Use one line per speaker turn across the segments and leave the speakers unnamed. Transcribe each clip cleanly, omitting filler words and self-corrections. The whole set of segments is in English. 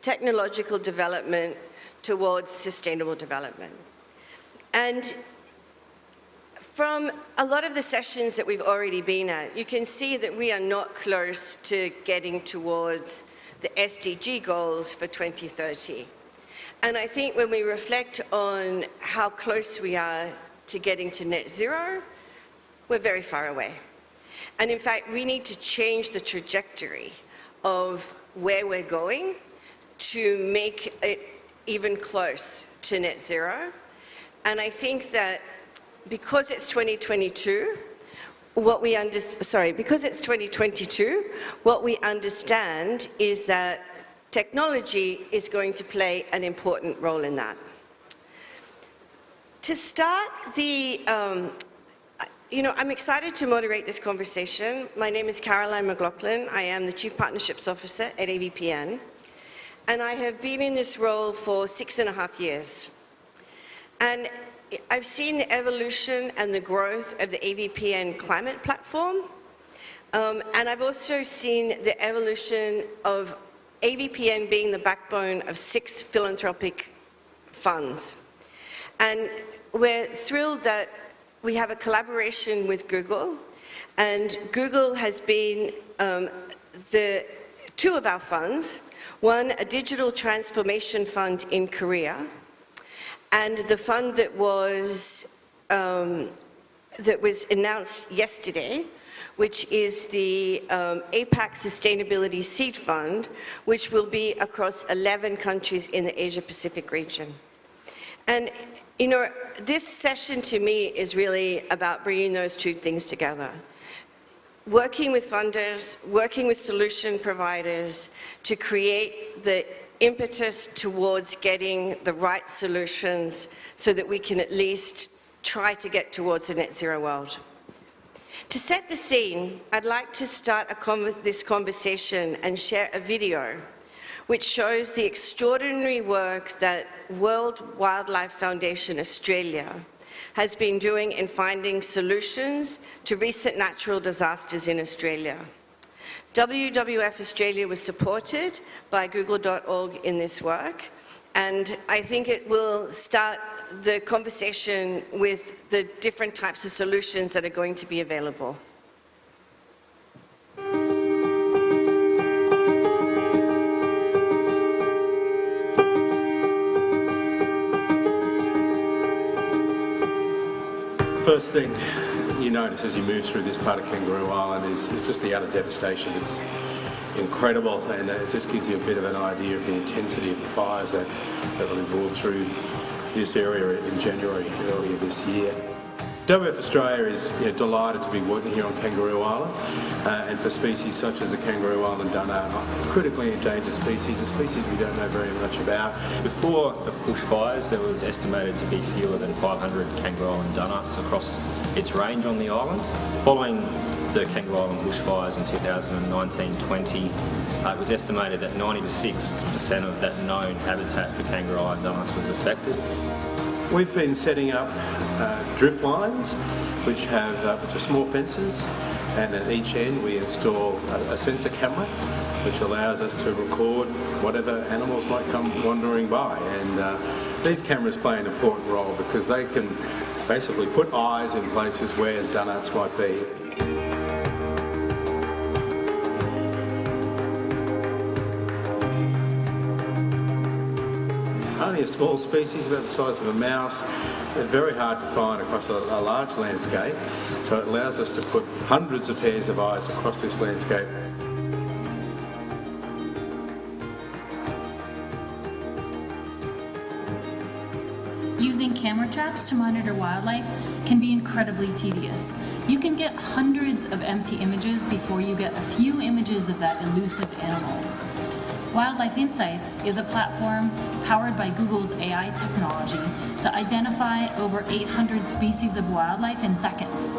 technological development towards sustainable development. And from a lot of the sessions that we've already been at, you can see that we are not close to getting towards the SDG goals for 2030. And I think when we reflect on how close we are to getting to net zero, we're very far away. And in fact, we need to change the trajectory of where we're going to make it even close to net zero. And I think that because it's 2022, what we understand is that technology is going to play an important role in that. To start I'm excited to moderate this conversation. My name is Caroline McLaughlin. I am the Chief Partnerships Officer at AVPN, and I have been in this role for 6.5 years. And I've seen the evolution and the growth of the AVPN climate platform, and I've also seen the evolution of AVPN being the backbone of 6 philanthropic funds. And we're thrilled that we have a collaboration with Google, and Google has been the 2 of our funds, one a digital transformation fund in Korea, and the fund that was announced yesterday, which is the APAC Sustainability Seed Fund, which will be across 11 countries in the Asia-Pacific region. And this session to me is really about bringing those 2 things together. Working with funders, working with solution providers to create the impetus towards getting the right solutions so that we can at least try to get towards a net zero world. To set the scene, I'd like to start this conversation and share a video which shows the extraordinary work that World Wildlife Foundation Australia has been doing in finding solutions to recent natural disasters in Australia. WWF Australia was supported by Google.org in this work, and I think it will start the conversation with the different types of solutions that are going to be available.
First thing you notice as you move through this part of Kangaroo Island is just the utter devastation. It's incredible, and it just gives you a bit of an idea of the intensity of the fires that really roared through this area in January earlier this year. WWF Australia is delighted to be working here on Kangaroo Island, and for species such as the Kangaroo Island dunnock, critically endangered species, a species we don't know very much about.
Before the bushfires, there was estimated to be fewer than 500 Kangaroo Island dunnocks across its range on the island. Following the Kangaroo Island bushfires in 2019-20, it was estimated that 96% of that known habitat for Kangaroo Island dunnocks was affected.
We've been setting up drift lines, which are small fences, and at each end we install a sensor camera, which allows us to record whatever animals might come wandering by. And these cameras play an important role because they can basically put eyes in places where dunnocks might be. Only a small species, about the size of a mouse. They're very hard to find across a large landscape, so it allows us to put hundreds of pairs of eyes across this landscape.
Using camera traps to monitor wildlife can be incredibly tedious. You can get hundreds of empty images before you get a few images of that elusive animal. Wildlife Insights is a platform powered by Google's AI technology to identify over 800 species of wildlife in seconds.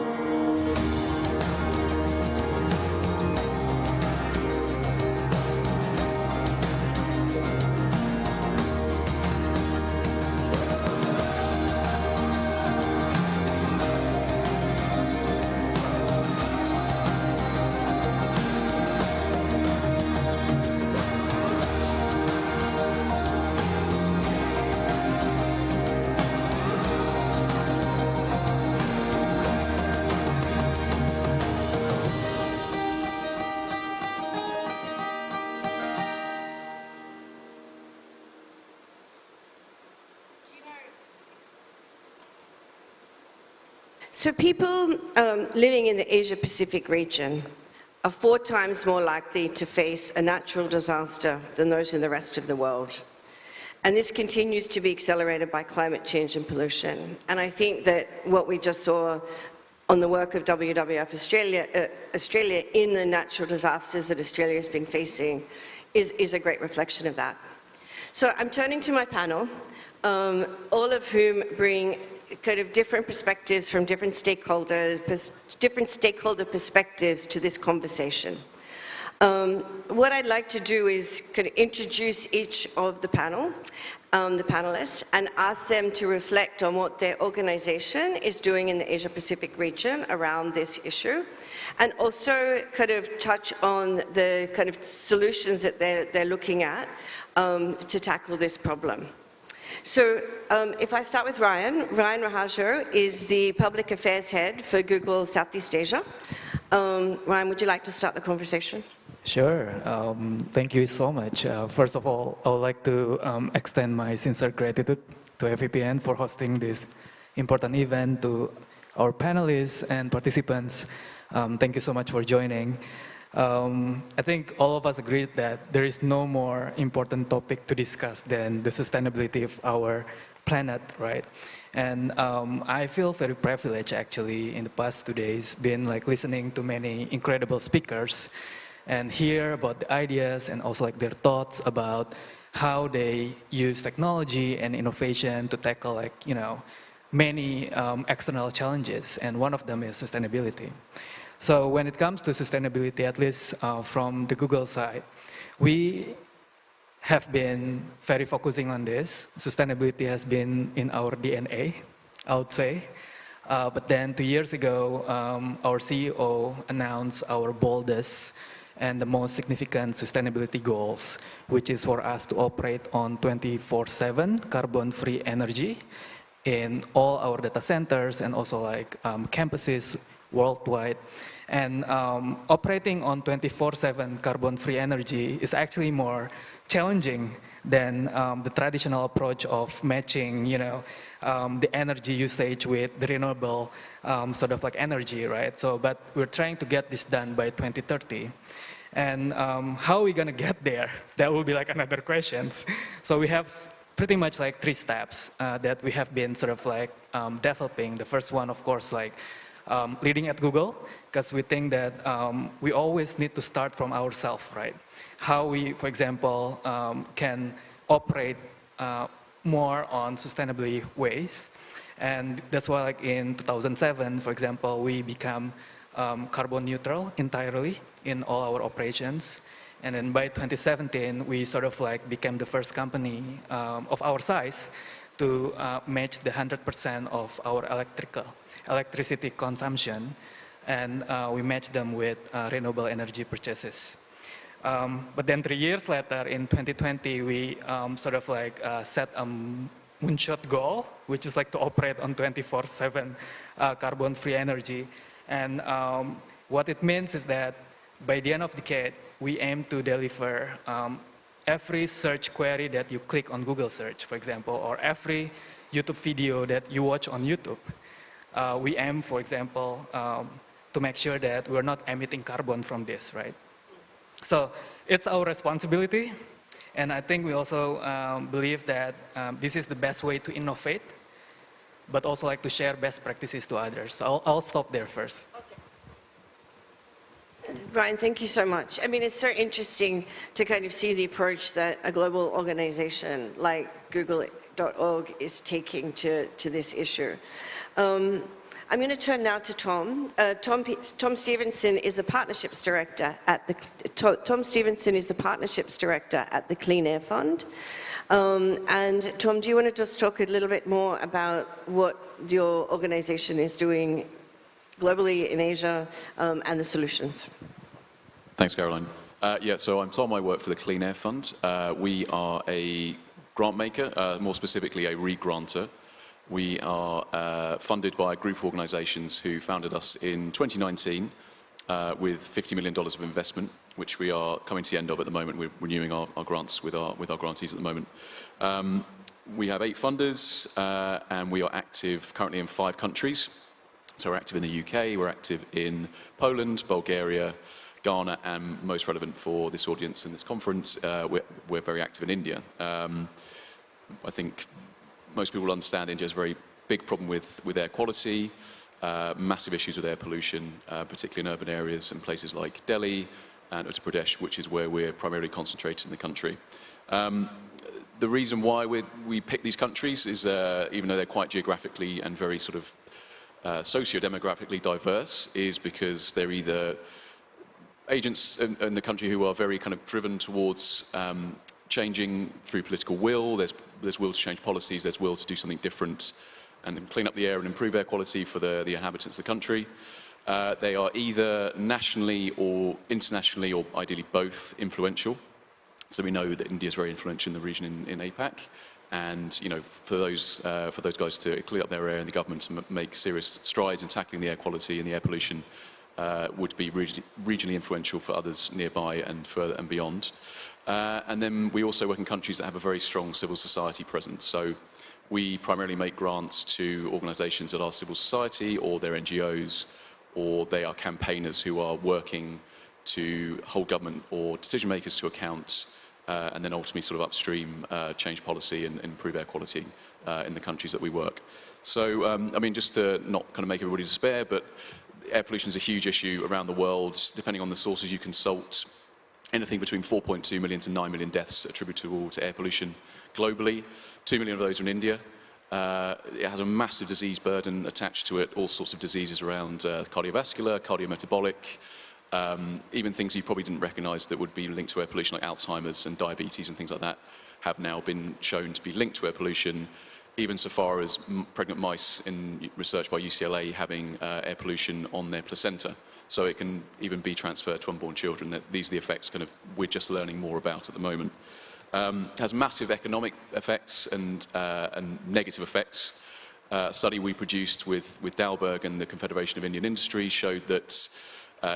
So people living in the Asia-Pacific region are 4 times more likely to face a natural disaster than those in the rest of the world. And this continues to be accelerated by climate change and pollution. And I think that what we just saw on the work of WWF Australia in the natural disasters that Australia has been facing is a great reflection of that. So I'm turning to my panel, all of whom bring kind of different perspectives from different stakeholder perspectives to this conversation. What I'd like to do is kind of introduce each of the panel, the panelists, and ask them to reflect on what their organization is doing in the Asia-Pacific region around this issue, and also kind of touch on the kind of solutions that they're looking at to tackle this problem. So if I start with Ryan Rahajo is the Public Affairs Head for Google Southeast Asia. Ryan, would you like to start the conversation?
Sure. Thank you so much. First of all, I would like to extend my sincere gratitude to FAPN for hosting this important event, to our panelists and participants. Thank you so much for joining. I think all of us agree that there is no more important topic to discuss than the sustainability of our planet, right? And I feel very privileged actually in the past 2 days, been like listening to many incredible speakers and hear about the ideas and also like their thoughts about how they use technology and innovation to tackle like, you know, many external challenges, and one of them is sustainability. So when it comes to sustainability, at least from the Google side, we have been very focusing on this. Sustainability has been in our DNA, I would say. But then 2 years ago, our CEO announced our boldest and the most significant sustainability goals, which is for us to operate on 24/7 carbon-free energy in all our data centers and also like campuses worldwide. And operating on 24/7 carbon-free energy is actually more challenging than the traditional approach of matching, you know, the energy usage with the renewable sort of like energy, right? So, but we're trying to get this done by 2030. And how are we gonna get there? That will be like another question. So we have pretty much like 3 steps that we have been sort of like developing. The first one, of course, like leading at Google, because we think that we always need to start from ourselves, right? How we, for example, can operate more on sustainably ways. And that's why like in 2007, for example, we become carbon neutral entirely in all our operations. And then by 2017, we sort of like became the first company of our size to match the 100% of our electricity consumption, and we match them with renewable energy purchases. But then 3 years later, in 2020, we sort of like set a moonshot goal, which is like to operate on 24/7 carbon-free energy. And what it means is that by the end of the decade, we aim to deliver every search query that you click on Google search, for example, or every YouTube video that you watch on YouTube. We aim, for example, to make sure that we're not emitting carbon from this, right? So it's our responsibility, and I think we also believe that this is the best way to innovate, but also like to share best practices to others. So I'll stop there first.
Brian, thank you so much. I mean, it's so interesting to kind of see the approach that a global organization like Google.org is taking to this issue. I'm going to turn now to Tom. Tom Stevenson is a partnerships director at the Clean Air Fund. And Tom, do you want to just talk a little bit more about what your organization is doing globally in Asia and the solutions?
Thanks, Caroline. Yeah, so I'm Tom. I work for the Clean Air Fund. We are a grant maker, more specifically a re-granter. We are funded by a group of organizations who founded us in 2019 with $50 million of investment, which we are coming to the end of at the moment. We're renewing our grants with our grantees at the moment. We have 8 funders, and we are active currently in 5 countries. So we're active in the UK, we're active in Poland, Bulgaria, Ghana, and most relevant for this audience and this conference, we're very active in India. I think most people understand India has a very big problem with air quality, massive issues with air pollution, particularly in urban areas and places like Delhi and Uttar Pradesh, which is where we're primarily concentrated in the country. The reason why we pick these countries is, even though they're quite geographically and very sort of socio-demographically diverse, is because they're either agents in the country who are very kind of driven towards changing through political will. There's will to change policies, there's will to do something different and clean up the air and improve air quality for the inhabitants of the country. They are either nationally or internationally, or ideally both, influential. So we know that India is very influential in the region in APAC. And you know, for those guys to clean up their air and the government to make serious strides in tackling the air quality and the air pollution would be regionally influential for others nearby and further and beyond. And then we also work in countries that have a very strong civil society presence. So we primarily make grants to organisations that are civil society or they're NGOs, or they are campaigners who are working to hold government or decision makers to account, and then ultimately sort of upstream change policy and improve air quality in the countries that we work. So, I mean, just to not kind of make everybody despair, but air pollution is a huge issue around the world. Depending on the sources you consult, anything between 4.2 million to 9 million deaths attributable to air pollution globally. 2 million of those are in India. It has a massive disease burden attached to it, all sorts of diseases around cardiovascular, cardiometabolic, even things you probably didn't recognise that would be linked to air pollution, like Alzheimer's and diabetes and things like that, have now been shown to be linked to air pollution, even so far as pregnant mice in research by UCLA having air pollution on their placenta. So it can even be transferred to unborn children. These are the effects kind of we're just learning more about at the moment. It has massive economic effects and negative effects. A study we produced with Dalberg and the Confederation of Indian Industry showed that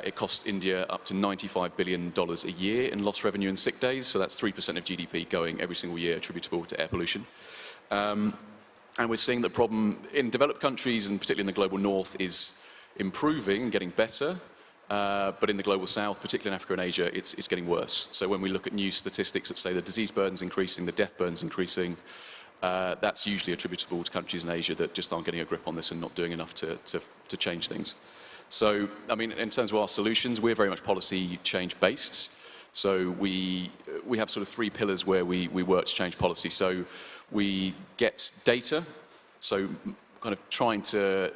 it costs India up to $95 billion a year in lost revenue and sick days. So that's 3% of GDP going every single year attributable to air pollution. And we're seeing the problem in developed countries, and particularly in the global north, is improving and getting better. But in the global south, particularly in Africa and Asia, it's getting worse. So when we look at new statistics that say the disease burden's increasing, the death burden's increasing, that's usually attributable to countries in Asia that just aren't getting a grip on this and not doing enough to change things. So, I mean, in terms of our solutions, we're very much policy change based. So we have sort of three pillars where we work to change policy. So we get data, so kind of trying to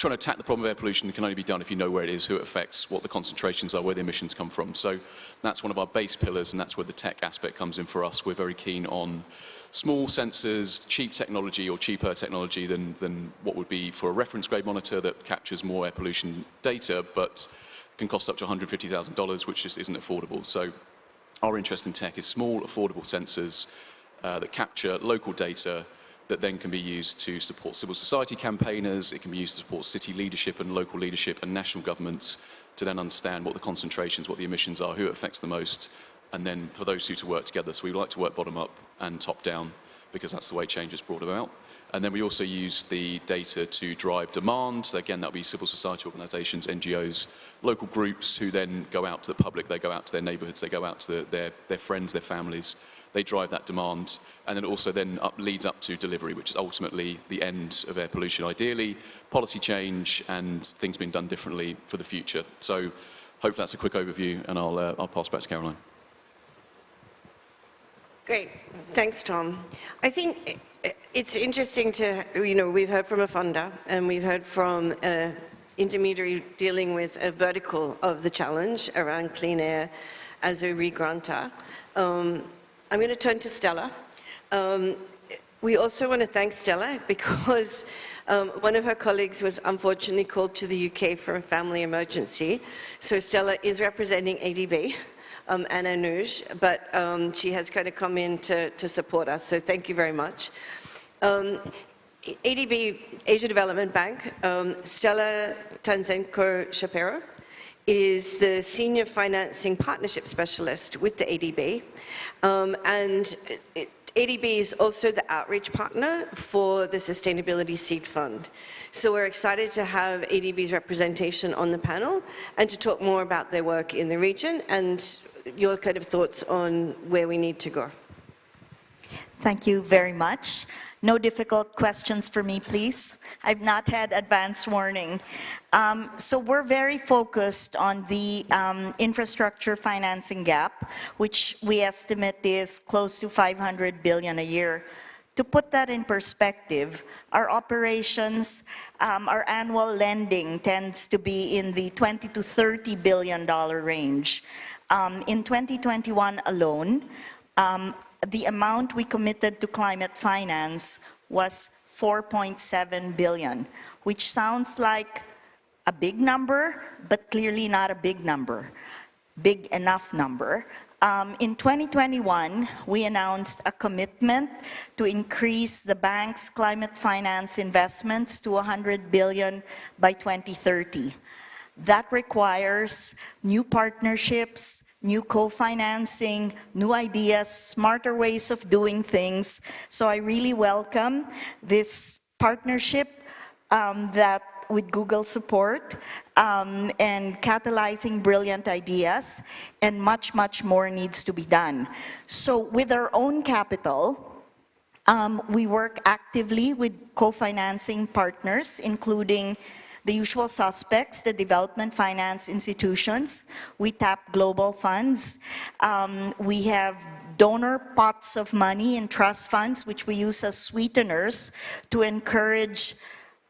attack the problem of air pollution can only be done if you know where it is, who it affects, what the concentrations are, where the emissions come from. So that's one of our base pillars, and that's where the tech aspect comes in for us. We're very keen on small sensors, cheap technology or cheaper technology than what would be for a reference grade monitor that captures more air pollution data, but can cost up to $150,000, which just isn't affordable. So our interest in tech is small, affordable sensors that capture local data that then can be used to support civil society campaigners. It can be used to support city leadership and local leadership and national governments to then understand what the concentrations, what the emissions are, who it affects the most, and then for those two to work together. So we like to work bottom up and top down because that's the way change is brought about. And then we also use the data to drive demand. So again, that'll be civil society organizations, NGOs, local groups who then go out to the public, they go out to their neighborhoods, they go out to their friends, their families. They drive that demand, and then also then leads up to delivery, which is ultimately the end of air pollution. Ideally, policy change and things being done differently for the future. So hopefully that's a quick overview, and I'll pass back to Caroline.
Great. Thanks, Tom. I think it's interesting to, we've heard from a funder, and we've heard from an intermediary dealing with a vertical of the challenge around clean air as a re-grantor. I'm going to turn to Stella. We also want to thank Stella because one of her colleagues was unfortunately called to the UK for a family emergency. So Stella is representing ADB and Anuj, but she has kind of come in to support us. So thank you very much. ADB, Asia Development Bank, Stella Tanzenko-Shapiro, is the Senior Financing Partnership Specialist with the ADB. And ADB is also the outreach partner for the Sustainability Seed Fund. So we're excited to have ADB's representation on the panel and to talk more about their work in the region and your kind of thoughts on where we need to go.
Thank you very much. No difficult questions for me, please. I've not had advance warning. So we're very focused on the infrastructure financing gap, which we estimate is close to 500 billion a year. To put that in perspective, our operations, our annual lending tends to be in the $20 to $30 billion range. In 2021 alone, the amount we committed to climate finance was 4.7 billion, which sounds like a big number, but clearly not a big number, big enough number. In 2021, we announced a commitment to increase the bank's climate finance investments to 100 billion by 2030. That requires new partnerships, new co-financing, new ideas, smarter ways of doing things. So I really welcome this partnership that with Google support and catalyzing brilliant ideas, and much, much more needs to be done. So with our own capital, we work actively with co-financing partners, including the usual suspects, the development finance institutions. We tap global funds. We have donor pots of money in trust funds, which we use as sweeteners to encourage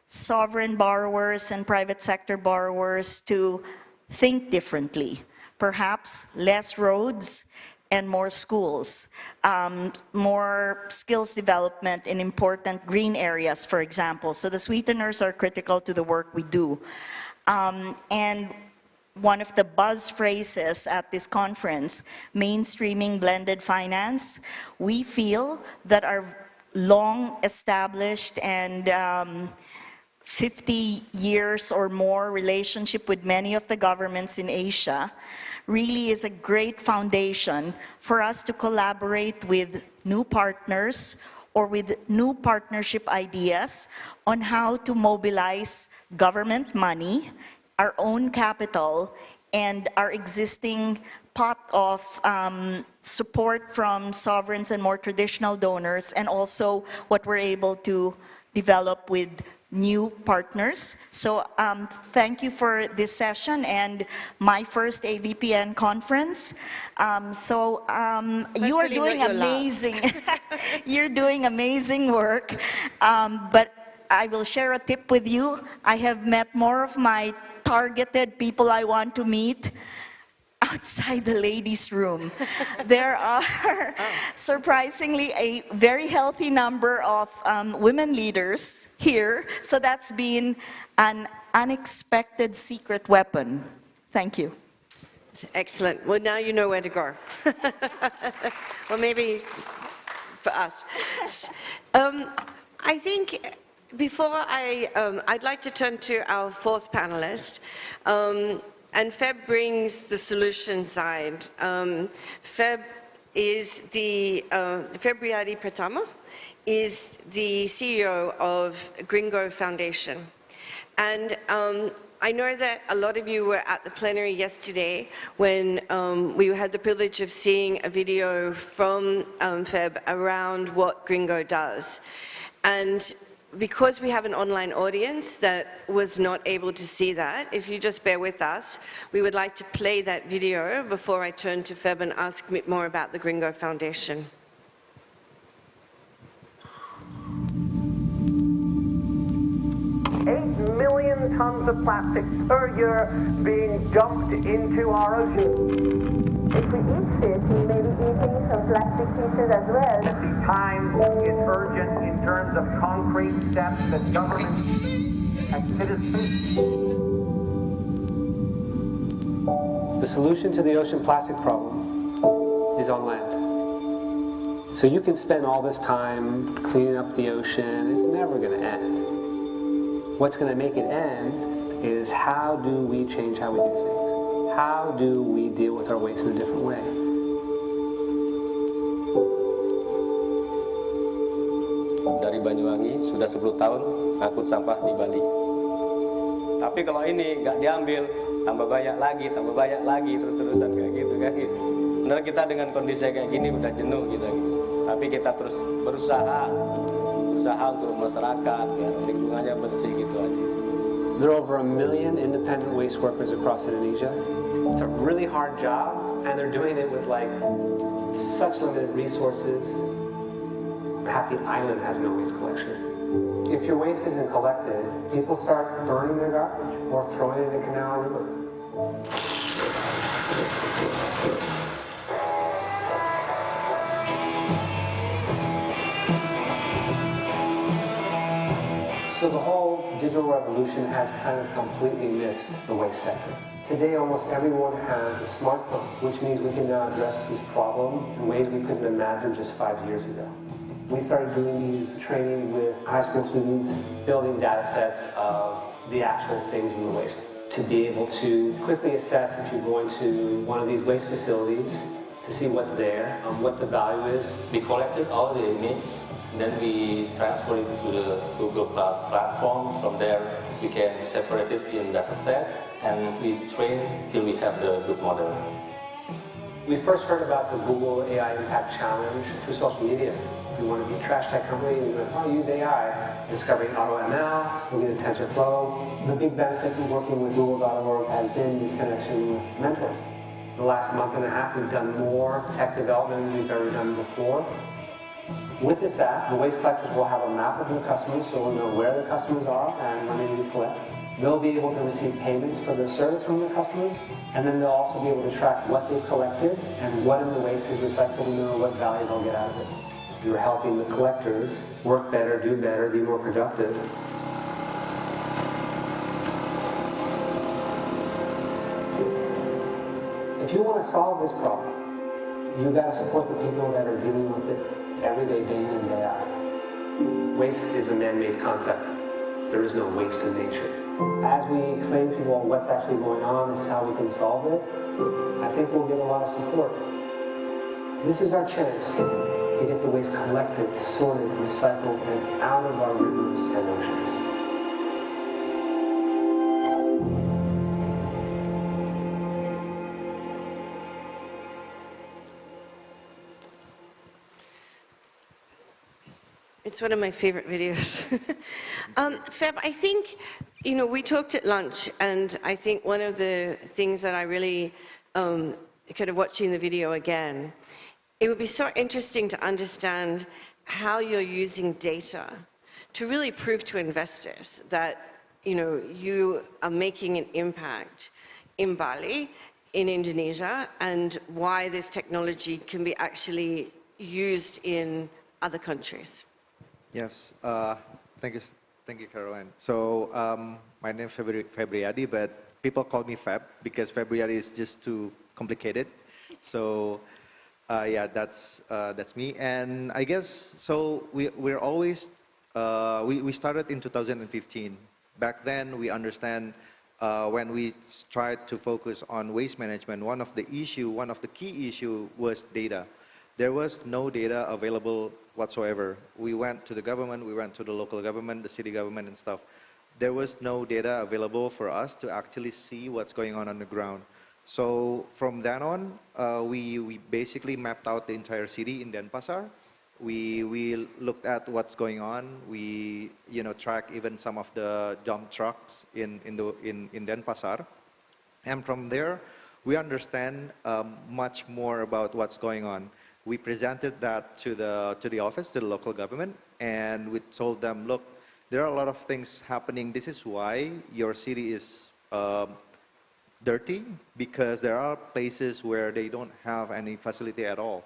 sovereign borrowers and private sector borrowers to think differently. Perhaps less roads and more schools, more skills development in important green areas, for example. So the sweeteners are critical to the work we do. And one of the buzz phrases at this conference, mainstreaming blended finance, we feel that our long established and 50 years or more relationship with many of the governments in Asia really is a great foundation for us to collaborate with new partners or with new partnership ideas on how to mobilize government money, our own capital, and our existing pot of support from sovereigns and more traditional donors, and also what we're able to develop with new partners. So thank you for this session and my first AVPN conference. You are doing amazing, you're doing amazing work, but I will share a tip with you. I have met more of my targeted people I want to meet outside the ladies' room. There are surprisingly a very healthy number of women leaders here, so that's been an unexpected secret weapon. Thank you.
Excellent. Well, now you know where to go. Or maybe for us. I think before I'd like to turn to our fourth panelist. And Feb brings the solution side. Feb is Febriati Pratama is the CEO of Gringo Foundation. And I know that a lot of you were at the plenary yesterday when we had the privilege of seeing a video from Feb around what Gringo does. And because we have an online audience that was not able to see that, if you just bear with us, we would like to play that video before I turn to Feb and ask more about the Gringo Foundation.
8 million tons of plastic per year being dumped into our ocean.
If we eat fish, we may be eating some plastic pieces as well.
The time is urgent in terms of concrete steps that governments and citizens.
The solution to the ocean plastic problem is on land. So you can spend all this time cleaning up the ocean, it's never going to end. What's going to make it end is how do we change how we do things? How do we deal with our waste in a different way?
dari Banyuwangi, sudah 10 tahun ngangkut sampah di Bali. Tapi kalau ini nggak diambil, tambah banyak lagi, terus-terusan kayak gitu kan. Benar kita dengan kondisi kayak gini udah jenuh gitu. Tapi kita terus berusaha untuk masyarakat, biar lingkungannya bersih gitu aja.
There are over 1 million independent waste workers across Indonesia. It's a really hard job, and they're doing it with like such limited resources. Half the island has no waste collection. If your waste isn't collected, people start burning their garbage or throwing it in the canal or river. So the whole digital revolution has kind of completely missed the waste sector. Today, almost everyone has a smartphone, which means we can now address this problem in ways we couldn't imagine just 5 years ago. We started doing these training with high school students, building data sets of the actual things in the waste to be able to quickly assess if you're going to one of these waste facilities to see what's there, what the value is.
We collected all the images, then we transfer it to the Google Cloud platform. From there, we can separate it in data sets, and we train till we have the good model.
We first heard about the Google AI Impact Challenge through social media. We want to be a trash tech company, we went, oh, use AI. Discovering AutoML, looking at TensorFlow. The big benefit of working with Google.org has been this connection with mentors. The last month and a half, we've done more tech development than we've ever done before. With this app, the waste collectors will have a map of their customers, so we'll know where the customers are and when they need to collect. They'll be able to receive payments for their service from their customers, and then they'll also be able to track what they've collected and what in the waste is recycled and know what value they'll get out of it. You're helping the collectors work better, do better, be more productive. If you want to solve this problem, you've got to support the people that are dealing with it every day, day in and day out. Waste is a man-made concept. There is no waste in nature. As we explain to people what's actually going on, this is how we can solve it, I think we'll get a lot of support. This is our chance to get the waste collected, sorted, recycled, and out of our rivers and oceans.
It's one of my favorite videos. Feb, I think, you know, we talked at lunch, and I think one of the things that I really, kind of watching the video again, it would be so interesting to understand how you're using data to really prove to investors that, you know, you are making an impact in Bali, in Indonesia, and why this technology can be actually used in other countries.
Yes, thank you, Caroline. So my name is Febriadi, but people call me Feb because Febriadi is just too complicated. So yeah, that's me. And I guess so. We're always we started in 2015. Back then, we understand when we tried to focus on waste management. One of the key issue was data. There was no data available whatsoever. We went to the government, we went to the local government, the city government and stuff. There was no data available for us to actually see what's going on the ground. So from then on, we basically mapped out the entire city in Denpasar. We looked at what's going on. We track even some of the dump trucks in Denpasar. And from there, we understand much more about what's going on. We presented that to the office, to the local government, and we told them, look, there are a lot of things happening. This is why your city is dirty, because there are places where they don't have any facility at all.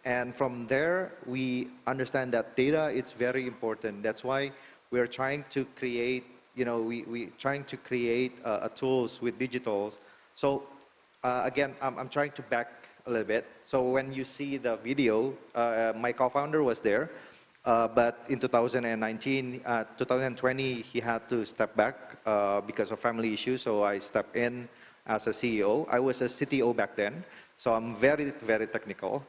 And from there, we understand that data is very important. That's why we're trying to create, we're trying to create tools with digitals. So again, I'm trying to back a little bit. So when you see the video, my co-founder was there, but in 2020, he had to step back because of family issues, so I stepped in as a CEO. I was a CTO back then, so I'm very, very technical.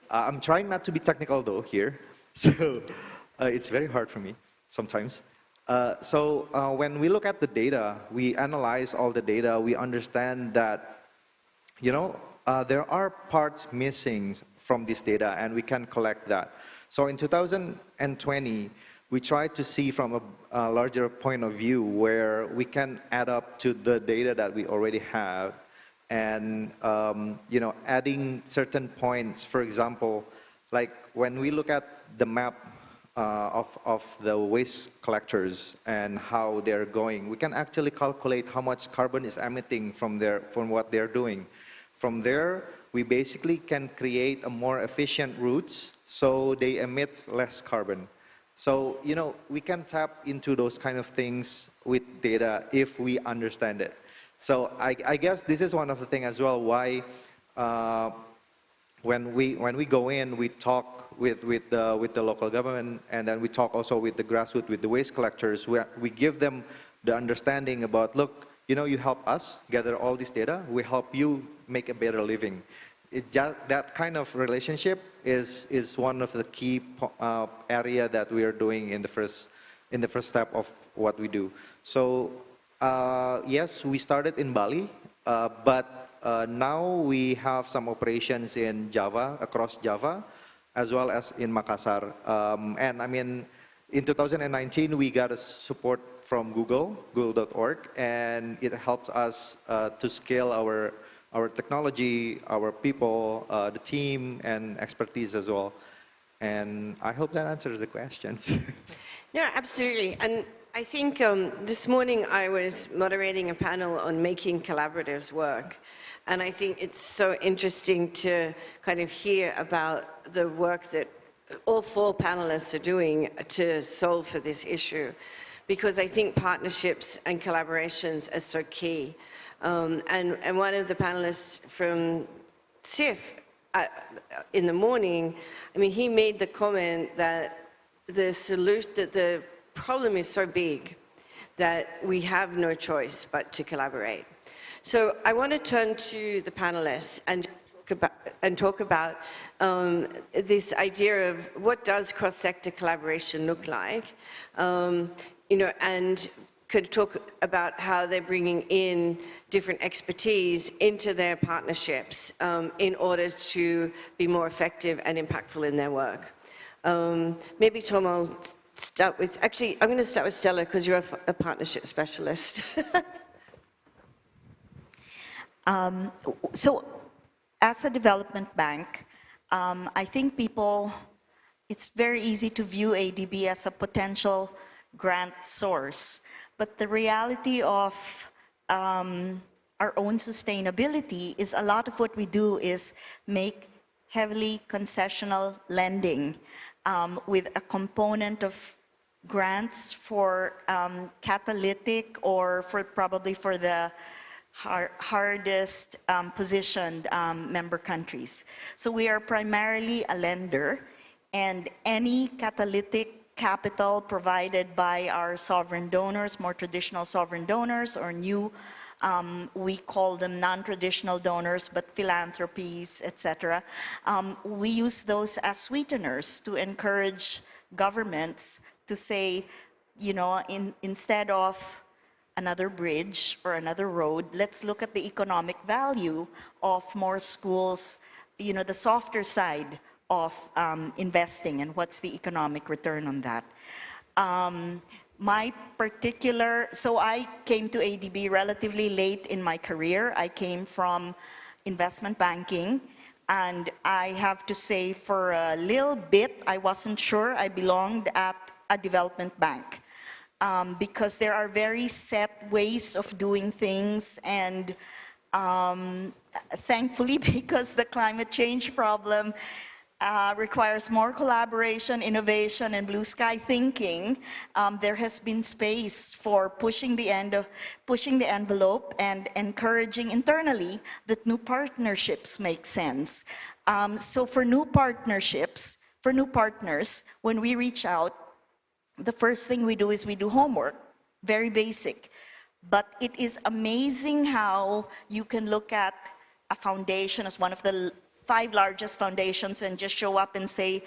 I'm trying not to be technical though here. So It's very hard for me sometimes. So when we look at the data, we analyze all the data, we understand that, there are parts missing from this data, and we can collect that. So in 2020, we tried to see from a larger point of view where we can add up to the data that we already have, and adding certain points. For example, like when we look at the map of the waste collectors and how they're going, we can actually calculate how much carbon is emitting from what they're doing. From there, we basically can create a more efficient routes so they emit less carbon. So, we can tap into those kind of things with data if we understand it. So I guess this is one of the things as well why when we go in, we talk with the local government, and then we talk also with the grassroots, with the waste collectors. We give them the understanding about, look, you help us gather all this data, we help you make a better living. That kind of relationship is one of the key area that we are doing in the first step of what we do. So yes, we started in Bali, but now we have some operations in Java, across Java, as well as in Makassar. And I mean, in 2019, we got a support from Google.org, and it helps us to scale our technology, our people, the team, and expertise as well. And I hope that answers the questions.
No, absolutely. And I think this morning I was moderating a panel on making collaboratives work. And I think it's so interesting to kind of hear about the work that all four panelists are doing to solve for this issue. Because I think partnerships and collaborations are so key. And one of the panelists from CIF in the morning, I mean, he made the comment that the problem is so big that we have no choice but to collaborate. So I want to turn to the panelists and talk about this idea of what does cross-sector collaboration look like, and could talk about how they're bringing in different expertise into their partnerships in order to be more effective and impactful in their work. Maybe Tom, I'll start with, actually, I'm going to start with Stella because you're a partnership specialist.
So as a development bank, I think it's very easy to view ADB as a potential grant source. But the reality of our own sustainability is a lot of what we do is make heavily concessional lending with a component of grants for catalytic or probably for the hardest positioned member countries. So we are primarily a lender, and any catalytic capital provided by our sovereign donors, more traditional sovereign donors, or new, we call them non-traditional donors, but philanthropies, etc. We use those as sweeteners to encourage governments to say, instead of another bridge or another road, let's look at the economic value of more schools, the softer side of investing and what's the economic return on that. So I came to ADB relatively late in my career. I came from investment banking, and I have to say for a little bit, I wasn't sure I belonged at a development bank because there are very set ways of doing things, and thankfully, because the climate change problem requires more collaboration, innovation, and blue sky thinking, there has been space for pushing the envelope and encouraging internally that new partnerships make sense. So for new partnerships, for new partners, when we reach out, the first thing we do is we do homework, very basic. But it is amazing how you can look at a foundation as one of the 5 largest foundations and just show up and say,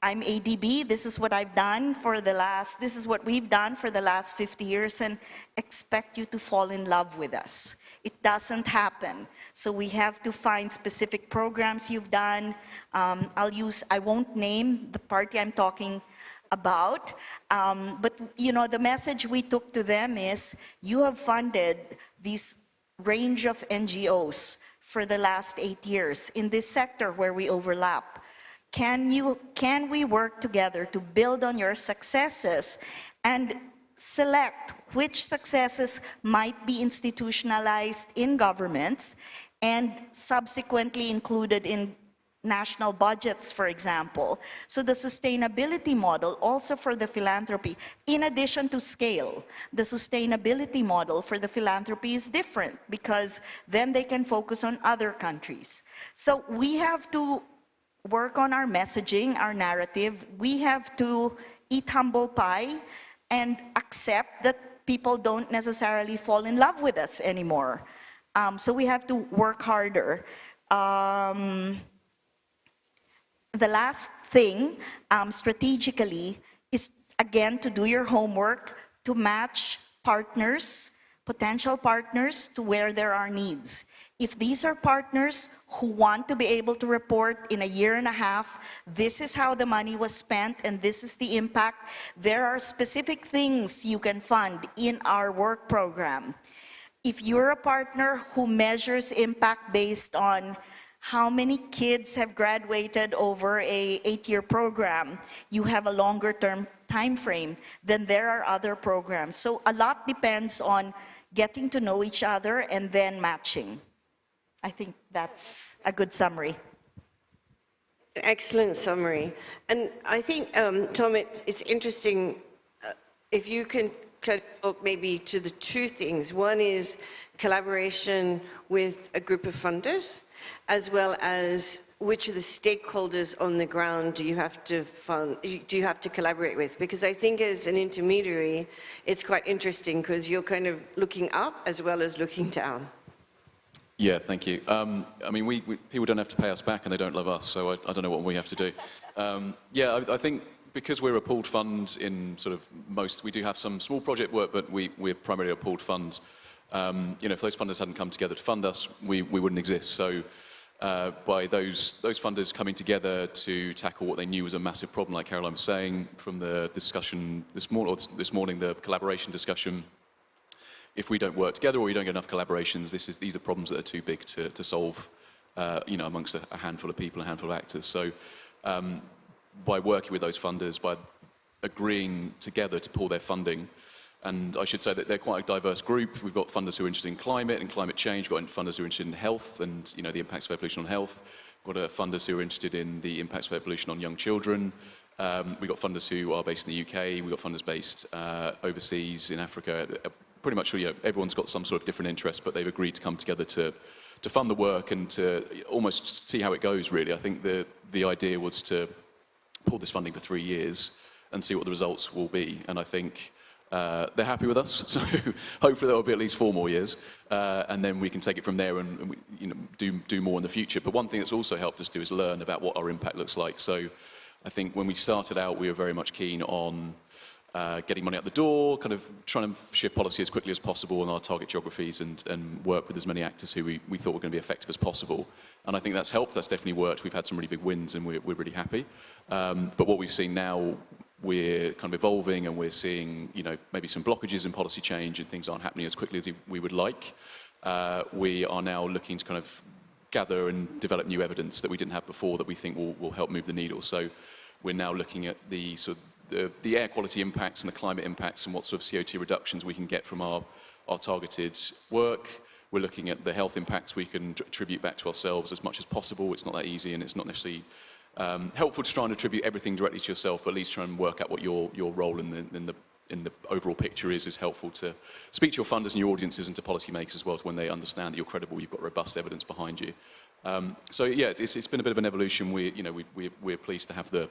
I'm ADB, this is what I've done for the last, this is what we've done for the last 50 years, and expect you to fall in love with us. It doesn't happen. So we have to find specific programs you've done. I won't name the party I'm talking about, but you know, the message we took to them is, you have funded these range of NGOs for the last 8 years in this sector where we overlap. Can we work together to build on your successes and select which successes might be institutionalized in governments and subsequently included in national budgets, for example. So the sustainability model also for the philanthropy, in addition to scale, the sustainability model for the philanthropy is different because then they can focus on other countries. So we have to work on our messaging, our narrative. We have to eat humble pie and accept that people don't necessarily fall in love with us anymore. So we have to work harder. The last thing, strategically, is again to do your homework, to match partners, potential partners, to where there are needs. If these are partners who want to be able to report in a year and a half, this is how the money was spent and this is the impact, there are specific things you can fund in our work program. If you're a partner who measures impact based on how many kids have graduated over a 8-year program, you have a longer term time frame, then there are other programs. So a lot depends on getting to know each other and then matching. I think that's a good summary.
An excellent summary. And I think, Tom, it's interesting if you can talk maybe to the two things. One is collaboration with a group of funders, as well as which of the stakeholders on the ground do you have to collaborate with? Because I think as an intermediary, it's quite interesting because you're kind of looking up as well as looking down.
Yeah, thank you. I mean, people don't have to pay us back and they don't love us, so I don't know what we have to do. Yeah, I think because we're a pooled fund in sort of most, we do have some small project work, but we're primarily a pooled fund. You know, if those funders hadn't come together to fund us, we wouldn't exist. So by those funders coming together to tackle what they knew was a massive problem, like Caroline was saying, from the discussion this morning, the collaboration discussion, if we don't work together or we don't get enough collaborations, these are problems that are too big to solve, you know, amongst a handful of people, a handful of actors. So by working with those funders, by agreeing together to pool their funding, and I should say that they're quite a diverse group. We've got funders who are interested in climate and climate change. We've got funders who are interested in health and, you know, the impacts of air pollution on health. We've got funders who are interested in the impacts of air pollution on young children. We've got funders who are based in the UK. We've got funders based overseas in Africa. Pretty much, you know, everyone's got some sort of different interest, but they've agreed to come together to fund the work and to almost see how it goes, really. I think the idea was to pull this funding for 3 years and see what the results will be. And I think they're happy with us, so hopefully there will be at least 4 more years, and then we can take it from there and you know, do more in the future. But one thing that's also helped us do is learn about what our impact looks like. So I think when we started out, we were very much keen on getting money out the door, kind of trying to shift policy as quickly as possible in our target geographies and work with as many actors who we thought were going to be effective as possible. And I think that's helped, that's definitely worked. We've had some really big wins and we're really happy. But what we've seen now, we're kind of evolving and we're seeing, you know, maybe some blockages in policy change and things aren't happening as quickly as we would like. We are now looking to kind of gather and develop new evidence that we didn't have before that we think will help move the needle. So we're now looking at the sort of the air quality impacts and the climate impacts and what sort of CO2 reductions we can get from our targeted work. We're looking at the health impacts we can attribute back to ourselves as much as possible. It's not that easy and it's not necessarily helpful to try and attribute everything directly to yourself, but at least try and work out what your role in the overall picture is helpful to speak to your funders and your audiences and to policymakers as well, when they understand that you're credible, you've got robust evidence behind you. So yeah, it's been a bit of an evolution. We're pleased to have the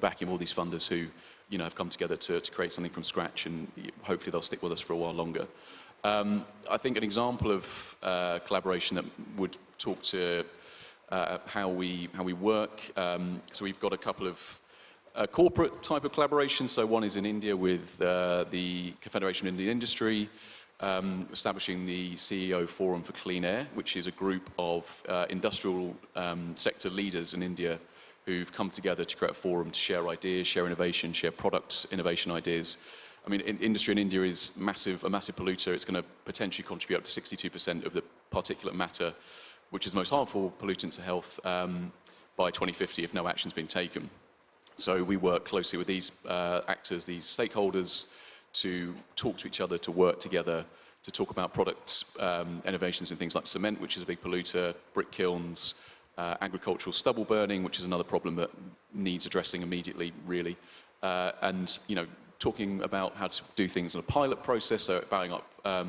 backing of all these funders who, you know, have come together to create something from scratch, and hopefully they'll stick with us for a while longer. I think an example of collaboration that would talk to how we work. So we've got a couple of a corporate type of collaboration. So one is in India with the Confederation of Indian Industry, establishing the CEO Forum for Clean Air, which is a group of industrial sector leaders in India who've come together to create a forum to share ideas, share innovation, share products, innovation ideas. I mean, industry in India is a massive polluter. It's going to potentially contribute up to 62% of the particulate matter, which is the most harmful pollutant to health, by 2050 if no action's been taken. So we work closely with these actors, these stakeholders, to talk to each other, to work together, to talk about product innovations in things like cement, which is a big polluter, brick kilns, agricultural stubble burning, which is another problem that needs addressing immediately, really. And, you know, talking about how to do things in a pilot process, so buying up a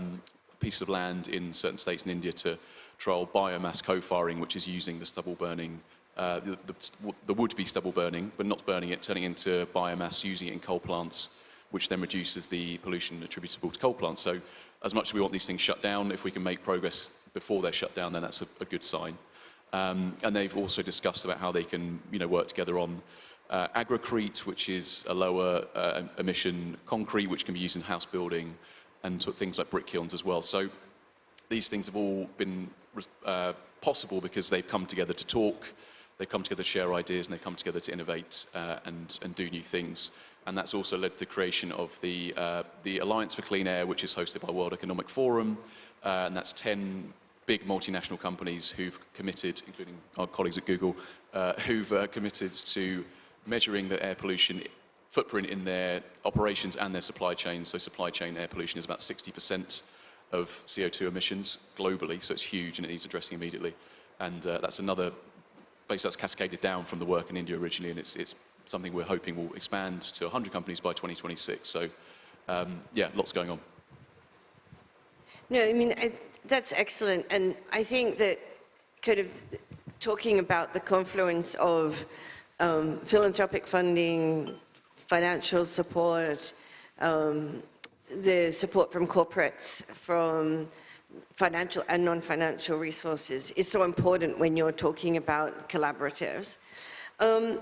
piece of land in certain states in India to trial biomass co-firing, which is using the stubble burning, the would-be stubble burning, but not burning it, turning it into biomass, using it in coal plants, which then reduces the pollution attributable to coal plants. So as much as we want these things shut down, if we can make progress before they're shut down, then that's a good sign. And they've also discussed about how they can, you know, work together on agrocrete, which is a lower emission concrete, which can be used in house building, and sort of things like brick kilns as well. So these things have all been possible because they've come together to talk, they've come together to share ideas, and they've come together to innovate and do new things. And that's also led to the creation of the Alliance for Clean Air, which is hosted by World Economic Forum, and that's 10 big multinational companies who've committed, including our colleagues at Google, who've committed to measuring the air pollution footprint in their operations and their supply chain. So supply chain air pollution is about 60% of CO2 emissions globally, so it's huge and it needs addressing immediately. And that's another base that's cascaded down from the work in India originally, and it's something we're hoping will expand to 100 companies by 2026. So yeah, lots going on.
No, I mean, that's excellent. And I think that kind of talking about the confluence of philanthropic funding, financial support, the support from corporates, from financial and non-financial resources is so important when you're talking about collaboratives. In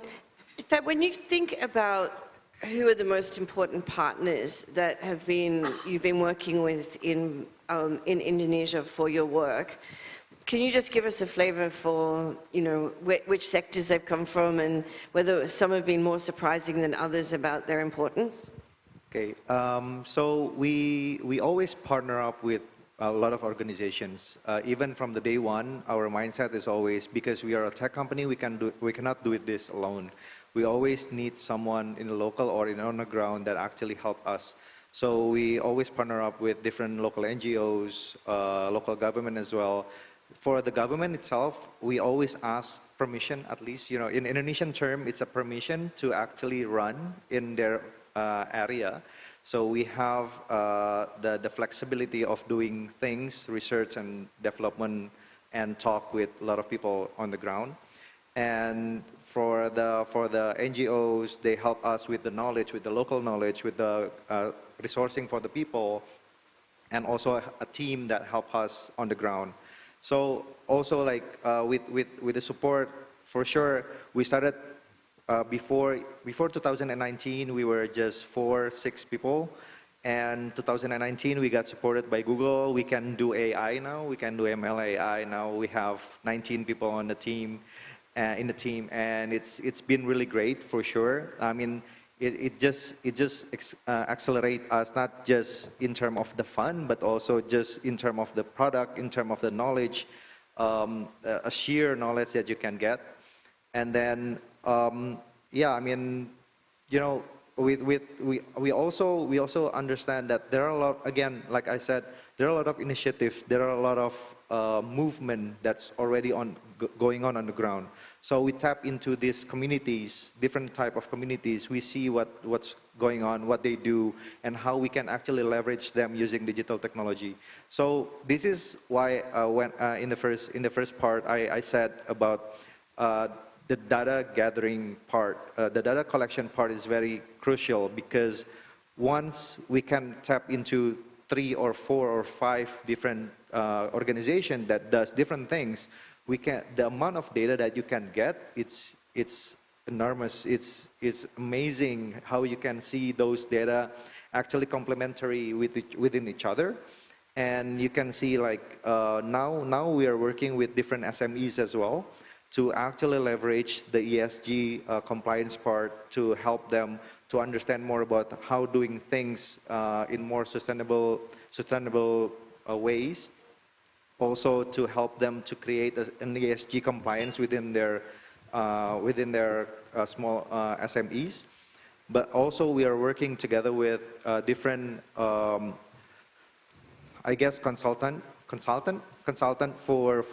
fact, when you think about who are the most important partners that you've been working with in Indonesia for your work, can you just give us a flavor for, you know, which sectors they've come from and whether some have been more surprising than others about their importance?
Okay, so we always partner up with a lot of organizations. Even from the day one, our mindset is always, because we are a tech company, we cannot do this alone. We always need someone in the local or on the ground that actually help us. So we always partner up with different local NGOs, local government as well. For the government itself, we always ask permission, at least, you know, in Indonesian term, it's a permission to actually run in their area. So we have the flexibility of doing things, research and development, and talk with a lot of people on the ground. And for the NGOs, they help us with the knowledge, with the local knowledge, with the resourcing for the people, and also a team that help us on the ground. So also, like with the support, for sure, we started before 2019. We were just 4-6 people, and 2019 we got supported by Google. We can do AI now. We can do ML AI now. We have 19 people on the team. In the team, and it's been really great for sure. I mean, it just accelerates us, not just in terms of the fun, but also just in terms of the product, in terms of the knowledge, a sheer knowledge that you can get. And then yeah, I mean, you know, we also understand that there are a lot, again, like I said, there are a lot of initiatives, there are a lot of movement that's already going on the ground. So we tap into these communities, different type of communities. We see what's going on, what they do, and how we can actually leverage them using digital technology. So this is why when in the first part I said about the data gathering part, the data collection part is very crucial, because once we can tap into 3 or 4 or 5 different organizations that does different things, the amount of data that you can get, it's enormous. It's amazing how you can see those data actually complementary within each other. And you can see like now we are working with different SMEs as well to actually leverage the ESG compliance part to help them to understand more about how doing things in more sustainable ways. Also to help them to create an ESG compliance within their small SMEs. But also we are working together with different, I guess, consultant for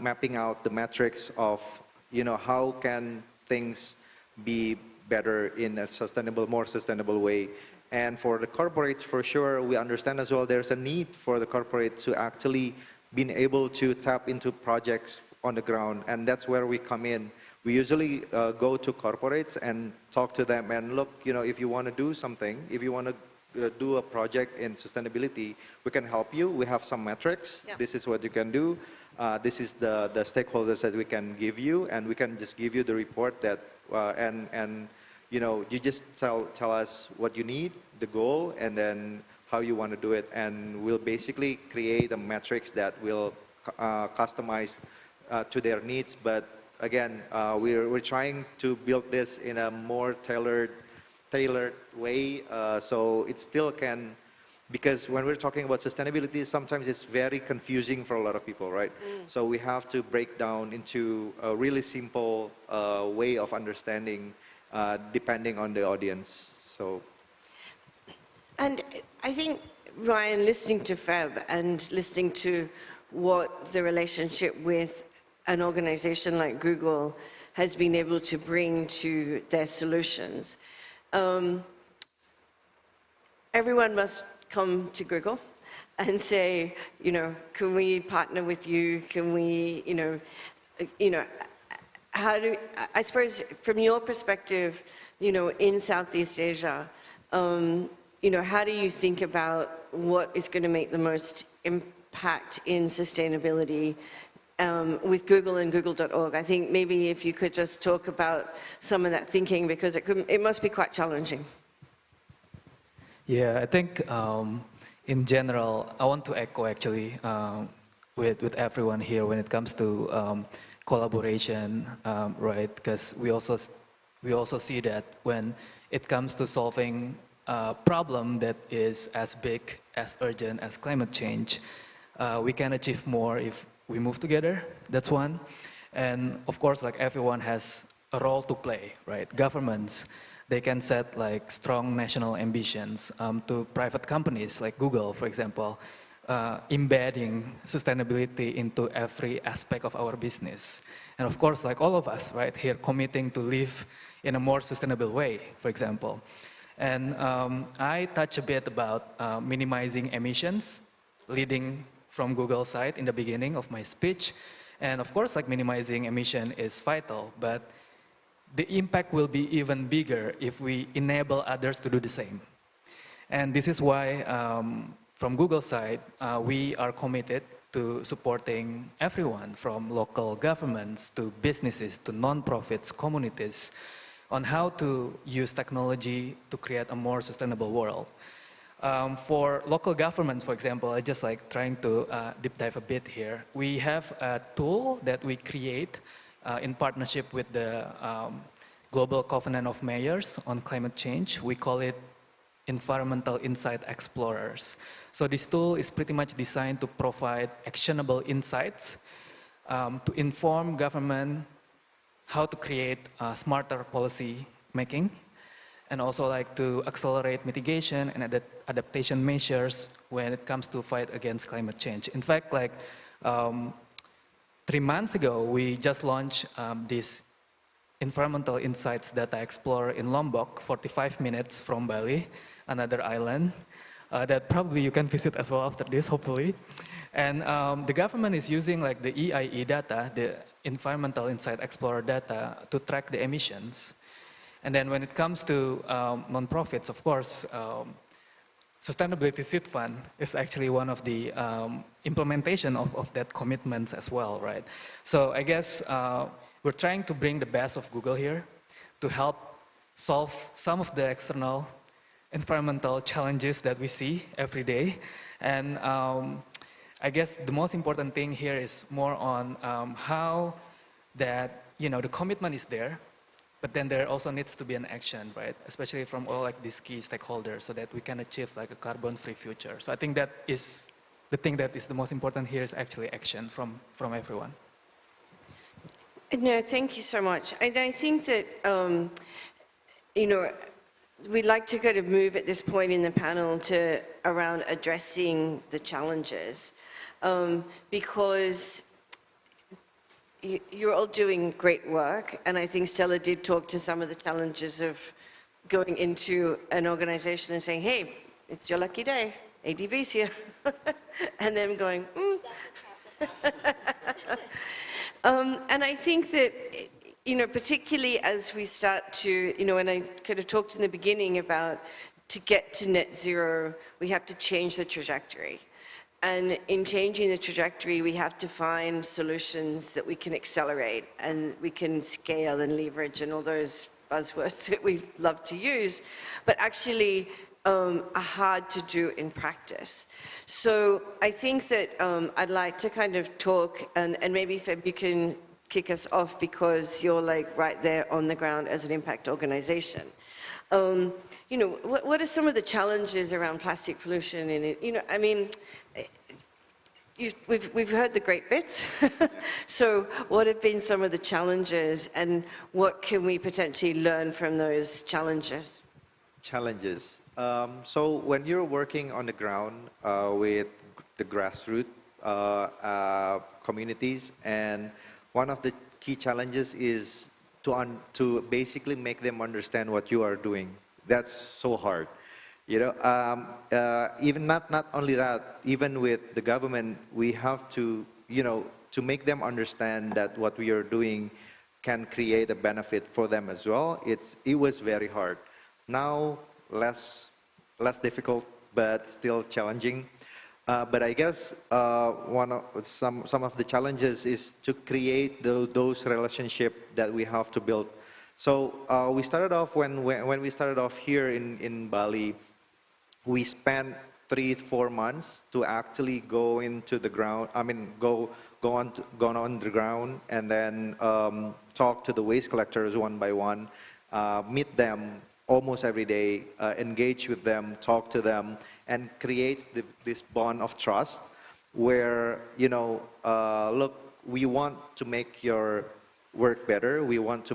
mapping out the metrics of, how can things be better in a more sustainable way. And for the corporates, for sure, we understand as well there's a need for the corporates to actually being able to tap into projects on the ground, and that's where we come in. We usually go to corporates and talk to them and look, if you want to do something, if you want to do a project in sustainability, we can help you. We have some metrics. Yeah. This is what you can do. This is the stakeholders that we can give you, and we can just give you the report that, you just tell us what you need, the goal, and then how you want to do it. And we'll basically create a metrics that will customize to their needs. But again, we're trying to build this in a more tailored way, so it still can, because when we're talking about sustainability, sometimes it's very confusing for a lot of people, right? So we have to break down into a really simple way of understanding depending on the audience. So,
and I think, Ryan, listening to Feb and listening to what the relationship with an organization like Google has been able to bring to their solutions, everyone must come to Google and say, can we partner with you? Can we, how do, I suppose from your perspective, in Southeast Asia, how do you think about what is going to make the most impact in sustainability with Google and Google.org? I think maybe if you could just talk about some of that thinking, because it must be quite challenging.
Yeah, I think in general, I want to echo actually with everyone here when it comes to collaboration, right? Because we also see that when it comes to solving a problem that is as big, as urgent as climate change, we can achieve more if we move together. That's one. And of course, like everyone has a role to play, right? Governments, they can set like strong national ambitions to private companies like Google, for example, embedding sustainability into every aspect of our business. And of course, like all of us, right, here committing to live in a more sustainable way, for example. And I touch a bit about minimizing emissions, leading from Google's side in the beginning of my speech. And of course, like minimizing emission is vital, but the impact will be even bigger if we enable others to do the same. And this is why, from Google's side, we are committed to supporting everyone from local governments to businesses to non-profits, communities, on how to use technology to create a more sustainable world. For local governments, for example, I just like trying to deep dive a bit here. We have a tool that we create in partnership with the Global Covenant of Mayors on Climate Change. We call it Environmental Insight Explorers. So this tool is pretty much designed to provide actionable insights to inform government how to create smarter policy making, and also like to accelerate mitigation and adaptation measures when it comes to fight against climate change. In fact, like 3 months ago, we just launched this Environmental Insights Data Explorer in Lombok, 45 minutes from Bali, another island that probably you can visit as well after this, hopefully. And the government is using like the EIE data, the Environmental Insight Explorer data, to track the emissions. And then when it comes to nonprofits, of course, Sustainability Seed Fund is actually one of the implementation of that commitments as well, right? So I guess we're trying to bring the best of Google here to help solve some of the external environmental challenges that we see every day. And I guess the most important thing here is more on how that, the commitment is there, but then there also needs to be an action, right? Especially from all like these key stakeholders so that we can achieve like a carbon-free future. So I think that is the thing that is the most important here is actually action from everyone.
No, thank you so much. And I think that, we'd like to kind of move at this point in the panel to around addressing the challenges, because you're all doing great work, and I think Stella did talk to some of the challenges of going into an organization and saying, hey, it's your lucky day, ADB's here, and them going, and I think that, particularly as we start to, when I kind of talked in the beginning about to get to net zero, we have to change the trajectory. And in changing the trajectory, we have to find solutions that we can accelerate and we can scale and leverage and all those buzzwords that we love to use, but actually are hard to do in practice. So I think that I'd like to kind of talk, and maybe Feb, you can kick us off because you're like right there on the ground as an impact organization. What are some of the challenges around plastic pollution in it? I mean, we've heard the great bits. So what have been some of the challenges and what can we potentially learn from those challenges?
Challenges. So when you're working on the ground with the grassroots communities, and one of the key challenges is to basically make them understand what you are doing. That's so hard. Even not only that, even with the government, we have to, to make them understand that what we are doing can create a benefit for them as well. It was very hard. Now, less difficult, but still challenging. But I guess some of the challenges is to create those relationships that we have to build. So we started off when we started off here in Bali. We spent 3-4 months to actually go into the ground. I mean, go on the ground and then talk to the waste collectors one by one, meet them almost every day, engage with them, talk to them, and create this bond of trust where, look, we want to make your work better. We want to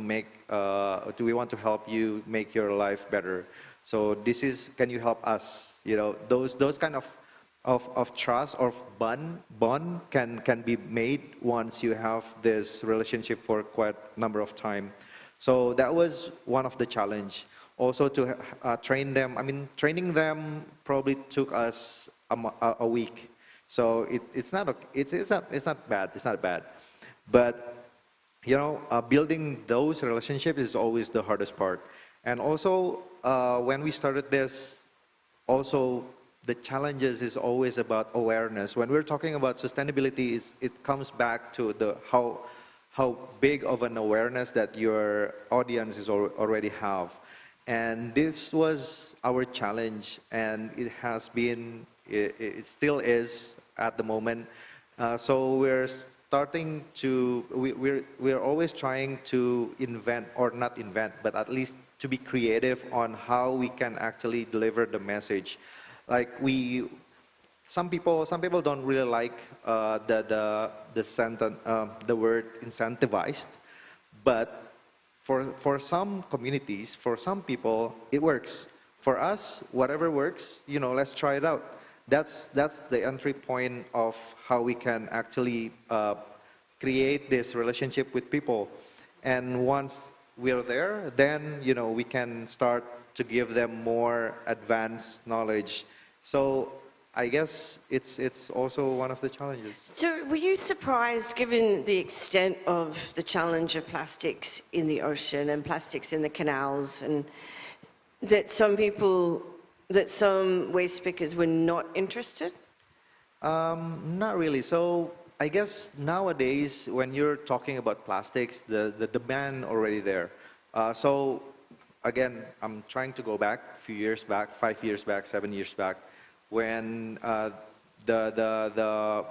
help you make your life better. So can you help us? Those kind of trust or bond can be made once you have this relationship for quite a number of time. So that was one of the challenge. Also to train them. I mean, training them probably took us a week. So it's not bad. It's not bad. But building those relationships is always the hardest part. And also when we started this, also the challenges is always about awareness. When we're talking about sustainability, it comes back to how big of an awareness that your audience is already have. And this was our challenge, and it has been, it still is at the moment. So we're starting to, we're always trying to invent, or not invent, but at least to be creative on how we can actually deliver the message. Like some people don't really like the word incentivized, but for some communities, for some people, it works. For us, whatever works, let's try it out. That's the entry point of how we can actually create this relationship with people. And once we're there, then we can start to give them more advanced knowledge. So I guess it's also one of the challenges.
So were you surprised, given the extent of the challenge of plastics in the ocean and plastics in the canals, and that some waste pickers were not interested?
Not really. So I guess nowadays, when you're talking about plastics, the demand already there. So again, I'm trying to go back a few years back, 5 years back, 7 years back, when the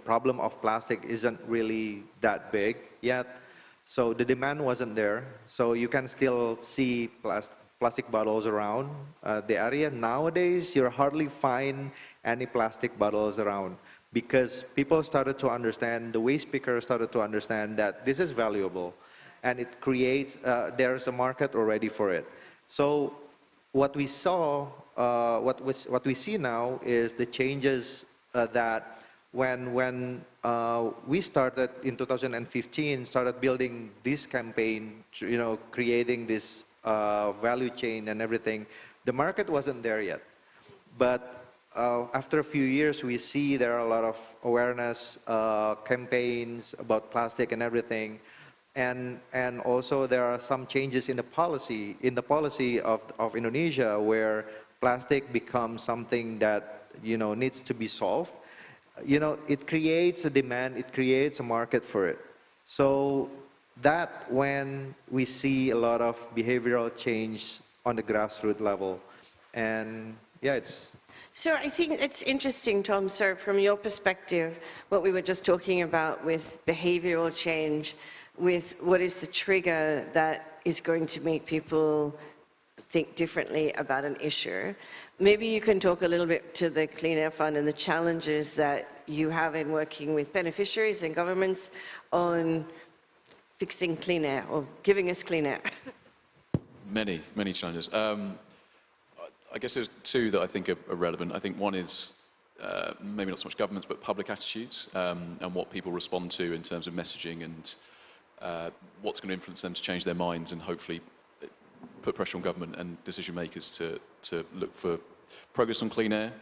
problem of plastic isn't really that big yet. So the demand wasn't there. So you can still see plastic bottles around the area. Nowadays, you hardly find any plastic bottles around because people started to understand, the waste pickers started to understand that this is valuable and it creates, there's a market already for it. So what we saw, what we see now is the changes that when we started in 2015, started building this campaign, creating this value chain and everything, the market wasn't there yet. But after a few years, we see there are a lot of awareness campaigns about plastic and everything. And also there are some changes in the policy of Indonesia where plastic becomes something that needs to be solved. It creates a demand, it creates a market for it. So that when we see a lot of behavioral change on the grassroots level. And yeah, it's...
So I think it's interesting, Tom, sir, from your perspective, what we were just talking about with behavioral change, with what is the trigger that is going to make people think differently about an issue. Maybe you can talk a little bit to the Clean Air Fund and the challenges that you have in working with beneficiaries and governments on fixing clean air or giving us clean air.
Many challenges. I guess there's two that I think are relevant. I think one is maybe not so much governments, but public attitudes and what people respond to in terms of messaging and what's going to influence them to change their minds and hopefully put pressure on government and decision makers to look for progress on clean air.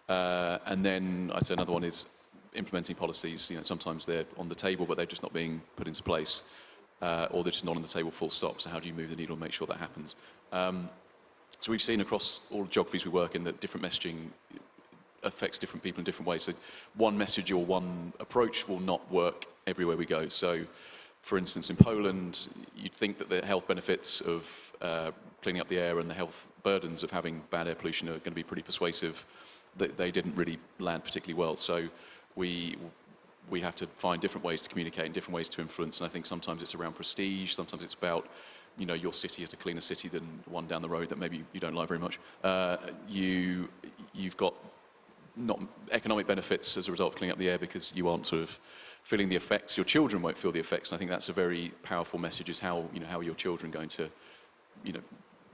And then I'd say another one is implementing policies. Sometimes they're on the table, but they're just not being put into place, or they're just not on the table full stop. So how do you move the needle and make sure that happens? So we've seen across all the geographies we work in that different messaging affects different people in different ways. So one message or one approach will not work everywhere we go. So for instance, in Poland, you'd think that the health benefits of cleaning up the air and the health burdens of having bad air pollution are going to be pretty persuasive. They didn't really land particularly well. So we have to find different ways to communicate and different ways to influence. And I think sometimes it's around prestige, sometimes it's about your city is a cleaner city than one down the road that maybe you don't like very much. You've got not economic benefits as a result of cleaning up the air because you aren't sort of feeling the effects. Your children won't feel the effects. And I think that's a very powerful message, is how are your children going to,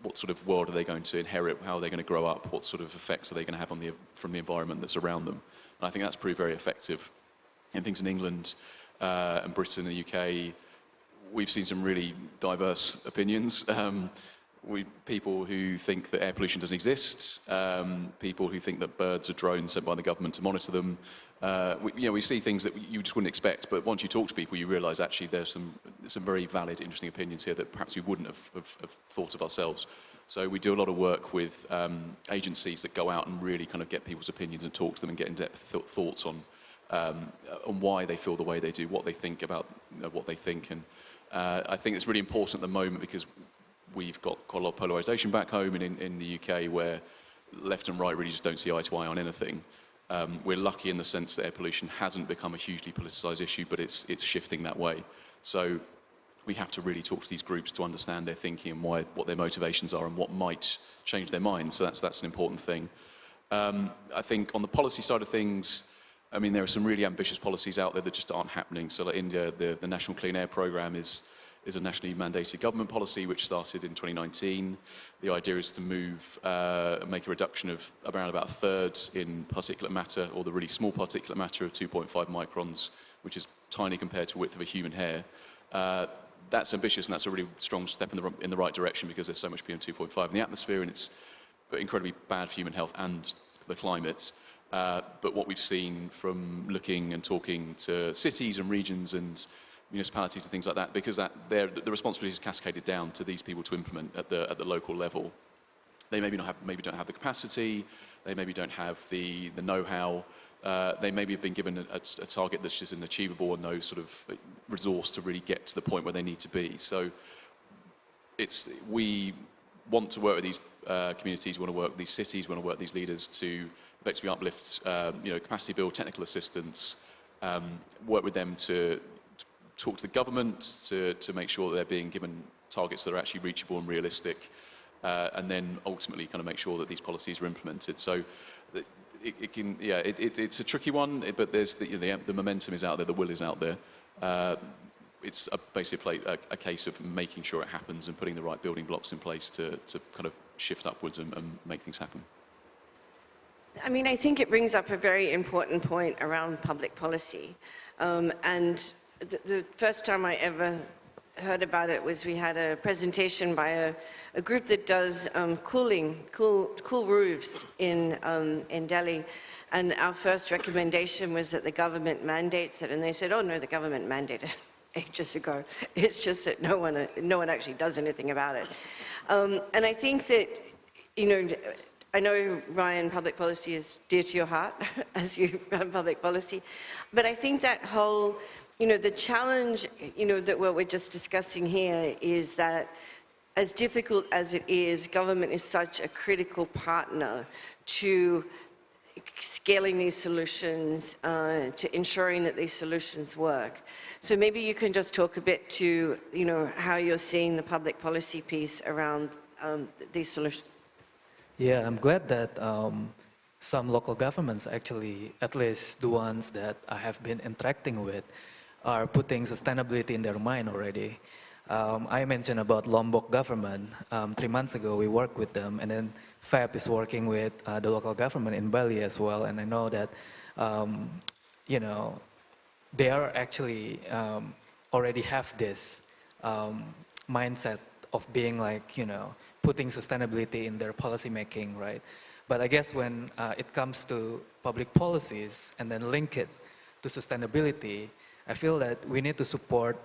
what sort of world are they going to inherit? How are they going to grow up? What sort of effects are they going to have on from the environment that's around them? And I think that's proved very effective. And things in England and Britain and the UK, we've seen some really diverse opinions. People who think that air pollution doesn't exist, people who think that birds are drones sent by the government to monitor them. We see things that you just wouldn't expect, but once you talk to people, you realise actually there's some very valid, interesting opinions here that perhaps we wouldn't have thought of ourselves. So we do a lot of work with agencies that go out and really kind of get people's opinions and talk to them and get in-depth thoughts on why they feel the way they do, what they think about what they think. And I think it's really important at the moment because we've got quite a lot of polarisation back home and in the UK where left and right really just don't see eye to eye on anything. We're lucky in the sense that air pollution hasn't become a hugely politicised issue, but it's shifting that way. So we have to really talk to these groups to understand their thinking and what their motivations are and what might change their minds. So that's an important thing. I think on the policy side of things, I mean, there are some really ambitious policies out there that just aren't happening. So like India, the National Clean Air Programme is a nationally mandated government policy which started in 2019. The idea is to make a reduction of around about a third in particulate matter, or the really small particulate matter of 2.5 microns, which is tiny compared to the width of a human hair. That's ambitious, and that's a really strong step in the right direction because there's so much PM2.5 in the atmosphere, and it's incredibly bad for human health and the climate. But what we've seen from looking and talking to cities and regions and municipalities and things like that, because the responsibility is cascaded down to these people to implement at the local level. they maybe don't have the capacity, they maybe don't have the know-how, they maybe have been given a target that's just unachievable and no sort of resource to really get to the point where they need to be. So we want to work with these communities, we want to work with these cities, we want to work with these leaders to effectively uplift capacity build, technical assistance, work with them to talk to the government to make sure that they're being given targets that are actually reachable and realistic, and then ultimately kind of make sure that these policies are implemented. So it's a tricky one, but there's the momentum is out there, the will is out there. It's basically a case of making sure it happens and putting the right building blocks in place to kind of shift upwards and make things happen.
I mean, I think it brings up a very important point around public policy. And the first time I ever heard about it was we had a presentation by a group that does cool roofs in Delhi. And our first recommendation was that the government mandates it. And they said, oh, no, the government mandated it ages ago. It's just that no one actually does anything about it. And I think that, I know, Ryan, public policy is dear to your heart as you run public policy. But I think that whole, the challenge, that what we're just discussing here is that as difficult as it is, government is such a critical partner to scaling these solutions, to ensuring that these solutions work. So maybe you can just talk a bit to, how you're seeing the public policy piece around these solutions.
Yeah, I'm glad that some local governments actually, at least the ones that I have been interacting with, are putting sustainability in their mind already. I mentioned about Lombok government. 3 months ago, we worked with them, and then FAB is working with the local government in Bali as well. And I know that, they are actually already have this mindset of being like, putting sustainability in their policy making, right? But I guess when it comes to public policies and then link it to sustainability, I feel that we need to support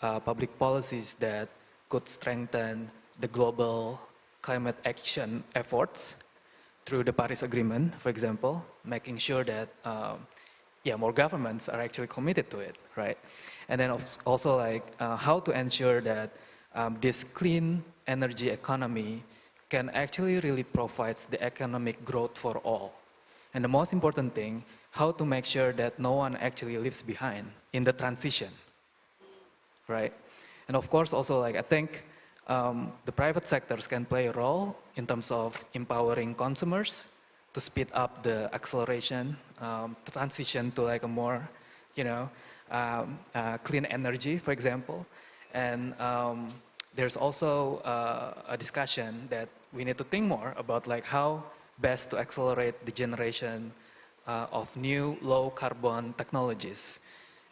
public policies that could strengthen the global climate action efforts through the Paris Agreement, for example, making sure that more governments are actually committed to it, right? And then also like how to ensure that this clean energy economy can actually really provide the economic growth for all. And the most important thing, how to make sure that no one actually leaves behind in the transition, right? And of course also like I think the private sectors can play a role in terms of empowering consumers to speed up the acceleration, transition to like a more, clean energy, for example. And there's also a discussion that we need to think more about like how best to accelerate the generation of new low carbon technologies.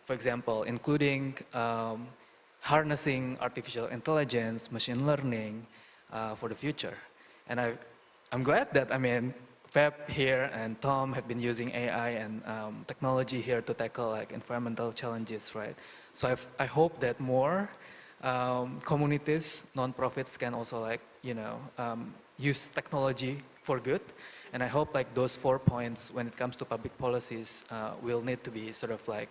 For example, including harnessing artificial intelligence, machine learning for the future. And I'm glad that, FAB here and Tom have been using AI and technology here to tackle like environmental challenges, right? So I hope that more communities, non-profits can also like, use technology for good. And I hope like those 4 points when it comes to public policies will need to be sort of like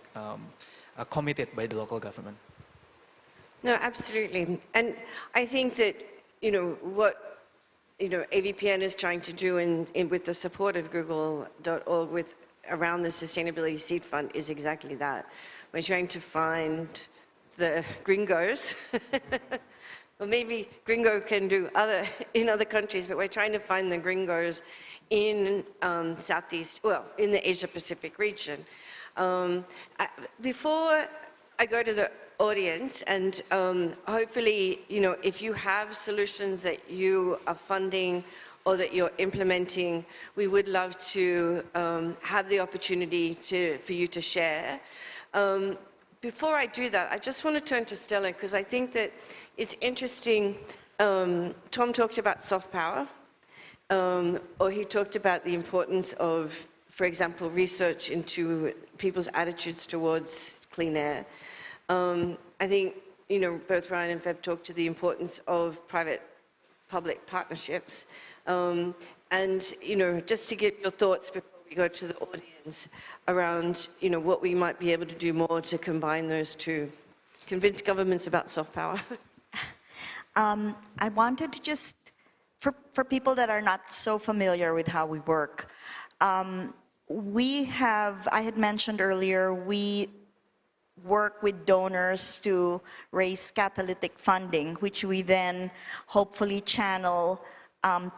committed by the local government.
No, absolutely. And I think that, what AVPN is trying to do with the support of Google.org around the Sustainability Seed Fund is exactly that. We're trying to find the gringos. Well, maybe gringo can do in other countries, but we're trying to find the gringos in in the Asia-Pacific region. Before I go to the audience, and hopefully, if you have solutions that you are funding or that you're implementing, we would love to have the opportunity for you to share. Before I do that, I just want to turn to Stella, because I think that it's interesting. Tom talked about soft power, or he talked about the importance of, for example, research into people's attitudes towards clean air. I think, both Ryan and Feb talked to the importance of private public partnerships. And, just to get your thoughts before we go to the audience around, what we might be able to do more to combine those two, convince governments about soft power.
I wanted to just, for people that are not so familiar with how we work, I had mentioned earlier, we work with donors to raise catalytic funding, which we then hopefully channel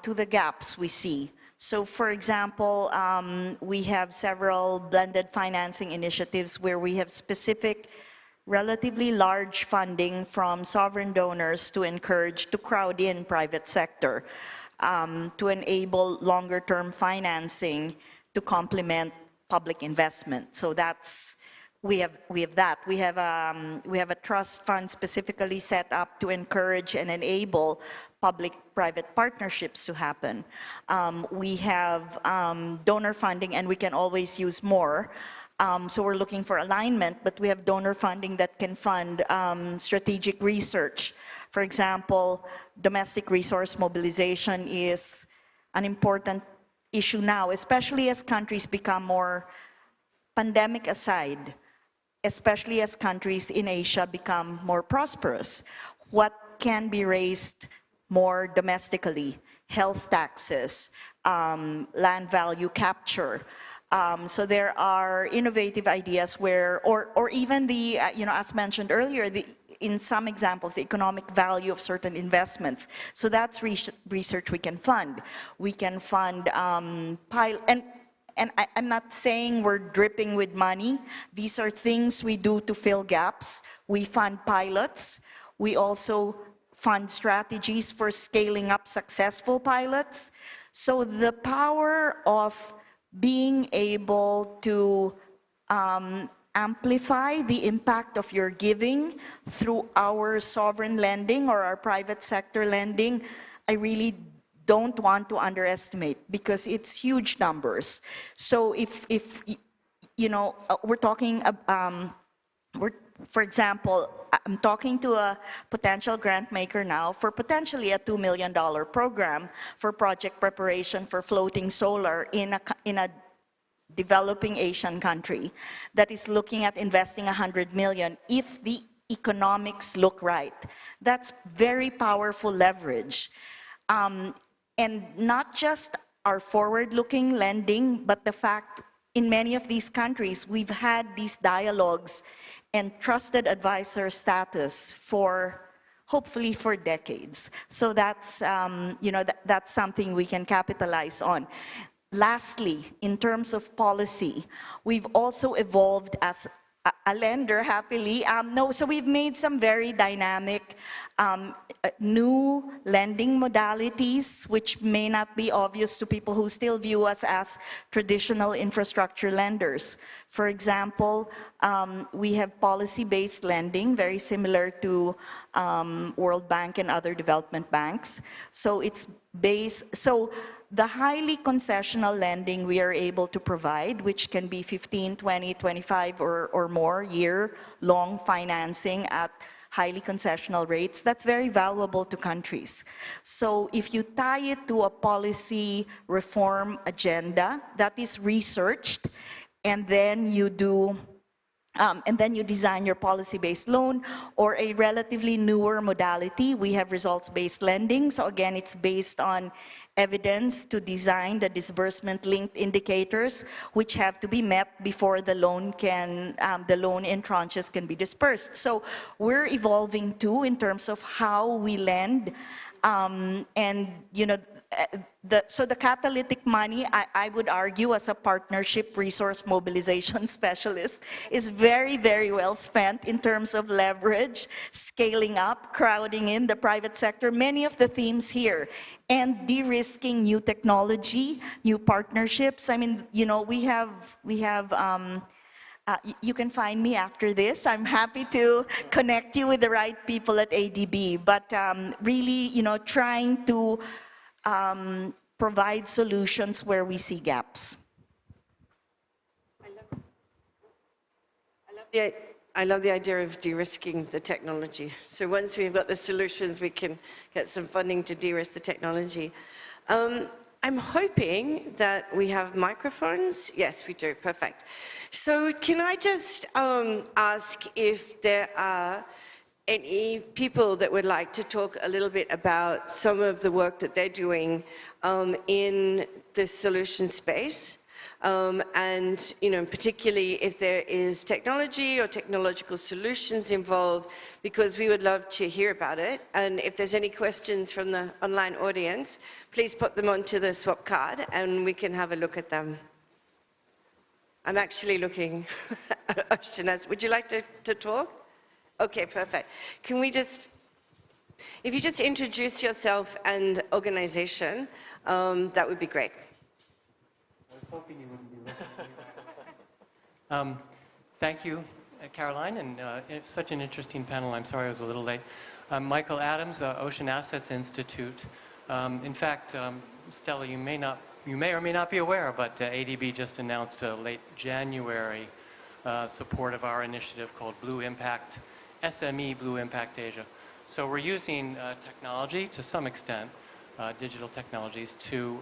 to the gaps we see. So for example, we have several blended financing initiatives where we have specific, relatively large funding from sovereign donors to encourage, to crowd in private sector, to enable longer term financing to complement public investment. So that's, we have that. We have a trust fund specifically set up to encourage and enable public-private partnerships to happen. We have donor funding, and we can always use more. So we're looking for alignment, but we have donor funding that can fund strategic research. For example, domestic resource mobilization is an important issue now, especially as countries become more, pandemic aside, especially as countries in Asia become more prosperous. What can be raised more domestically? Health taxes, land value capture. So there are innovative ideas where, or even the, as mentioned earlier, in some examples, the economic value of certain investments. So that's research we can fund. We can fund and I'm not saying we're dripping with money. These are things we do to fill gaps. We fund pilots. We also fund strategies for scaling up successful pilots. So the power of being able to amplify the impact of your giving through our sovereign lending or our private sector lending, I really don't want to underestimate, because it's huge numbers. So if we're talking, for example, I'm talking to a potential grant maker now for potentially a $2 million program for project preparation for floating solar in a developing Asian country that is looking at investing $100 million if the economics look right. That's very powerful leverage. And not just our forward-looking lending, but the fact in many of these countries, we've had these dialogues and trusted advisor status for, hopefully for decades. So that's, that's something we can capitalize on. Lastly, in terms of policy, we've also evolved as a lender, happily. So we've made some very dynamic new lending modalities, which may not be obvious to people who still view us as traditional infrastructure lenders. For example, we have policy-based lending, very similar to World Bank and other development banks. So it's based, so the highly concessional lending we are able to provide, which can be 15, 20, 25 or more year-long financing at highly concessional rates, that's very valuable to countries. So if you tie it to a policy reform agenda that is researched, and then you do and then you design your policy-based loan, or a relatively newer modality. We have results-based lending. So again, it's based on evidence to design the disbursement-linked indicators, which have to be met before the loan can, the loan in tranches can be dispersed. So we're evolving too in terms of how we lend, and so the catalytic money, I would argue, as a partnership resource mobilization specialist, is very, very well spent in terms of leverage, scaling up, crowding in the private sector, many of the themes here, and de-risking new technology, new partnerships. I mean, we have you can find me after this. I'm happy to connect you with the right people at ADB, but really, trying to provide solutions where we see gaps.
I love the idea of de-risking the technology. So once we've got the solutions, we can get some funding to de-risk the technology. I'm hoping that we have microphones. Yes, we do. Perfect. So can I just ask if there are any people that would like to talk a little bit about some of the work that they're doing in the solution space? And particularly if there is technology or technological solutions involved, because we would love to hear about it. And if there's any questions from the online audience, please put them onto the swap card and we can have a look at them. I'm actually looking at Ashtonaz. Would you like to talk? Okay, perfect. Can we just, if you just introduce yourself and organization, that would be great.
Hoping you wouldn't be looking. Thank you, Caroline, and it's such an interesting panel. I'm sorry I was a little late. I'm Michael Adams, Ocean Assets Institute. In fact, Stella, you may or may not be aware, but ADB just announced late January support of our initiative called Blue Impact, SME Blue Impact Asia. So we're using technology to some extent, digital technologies to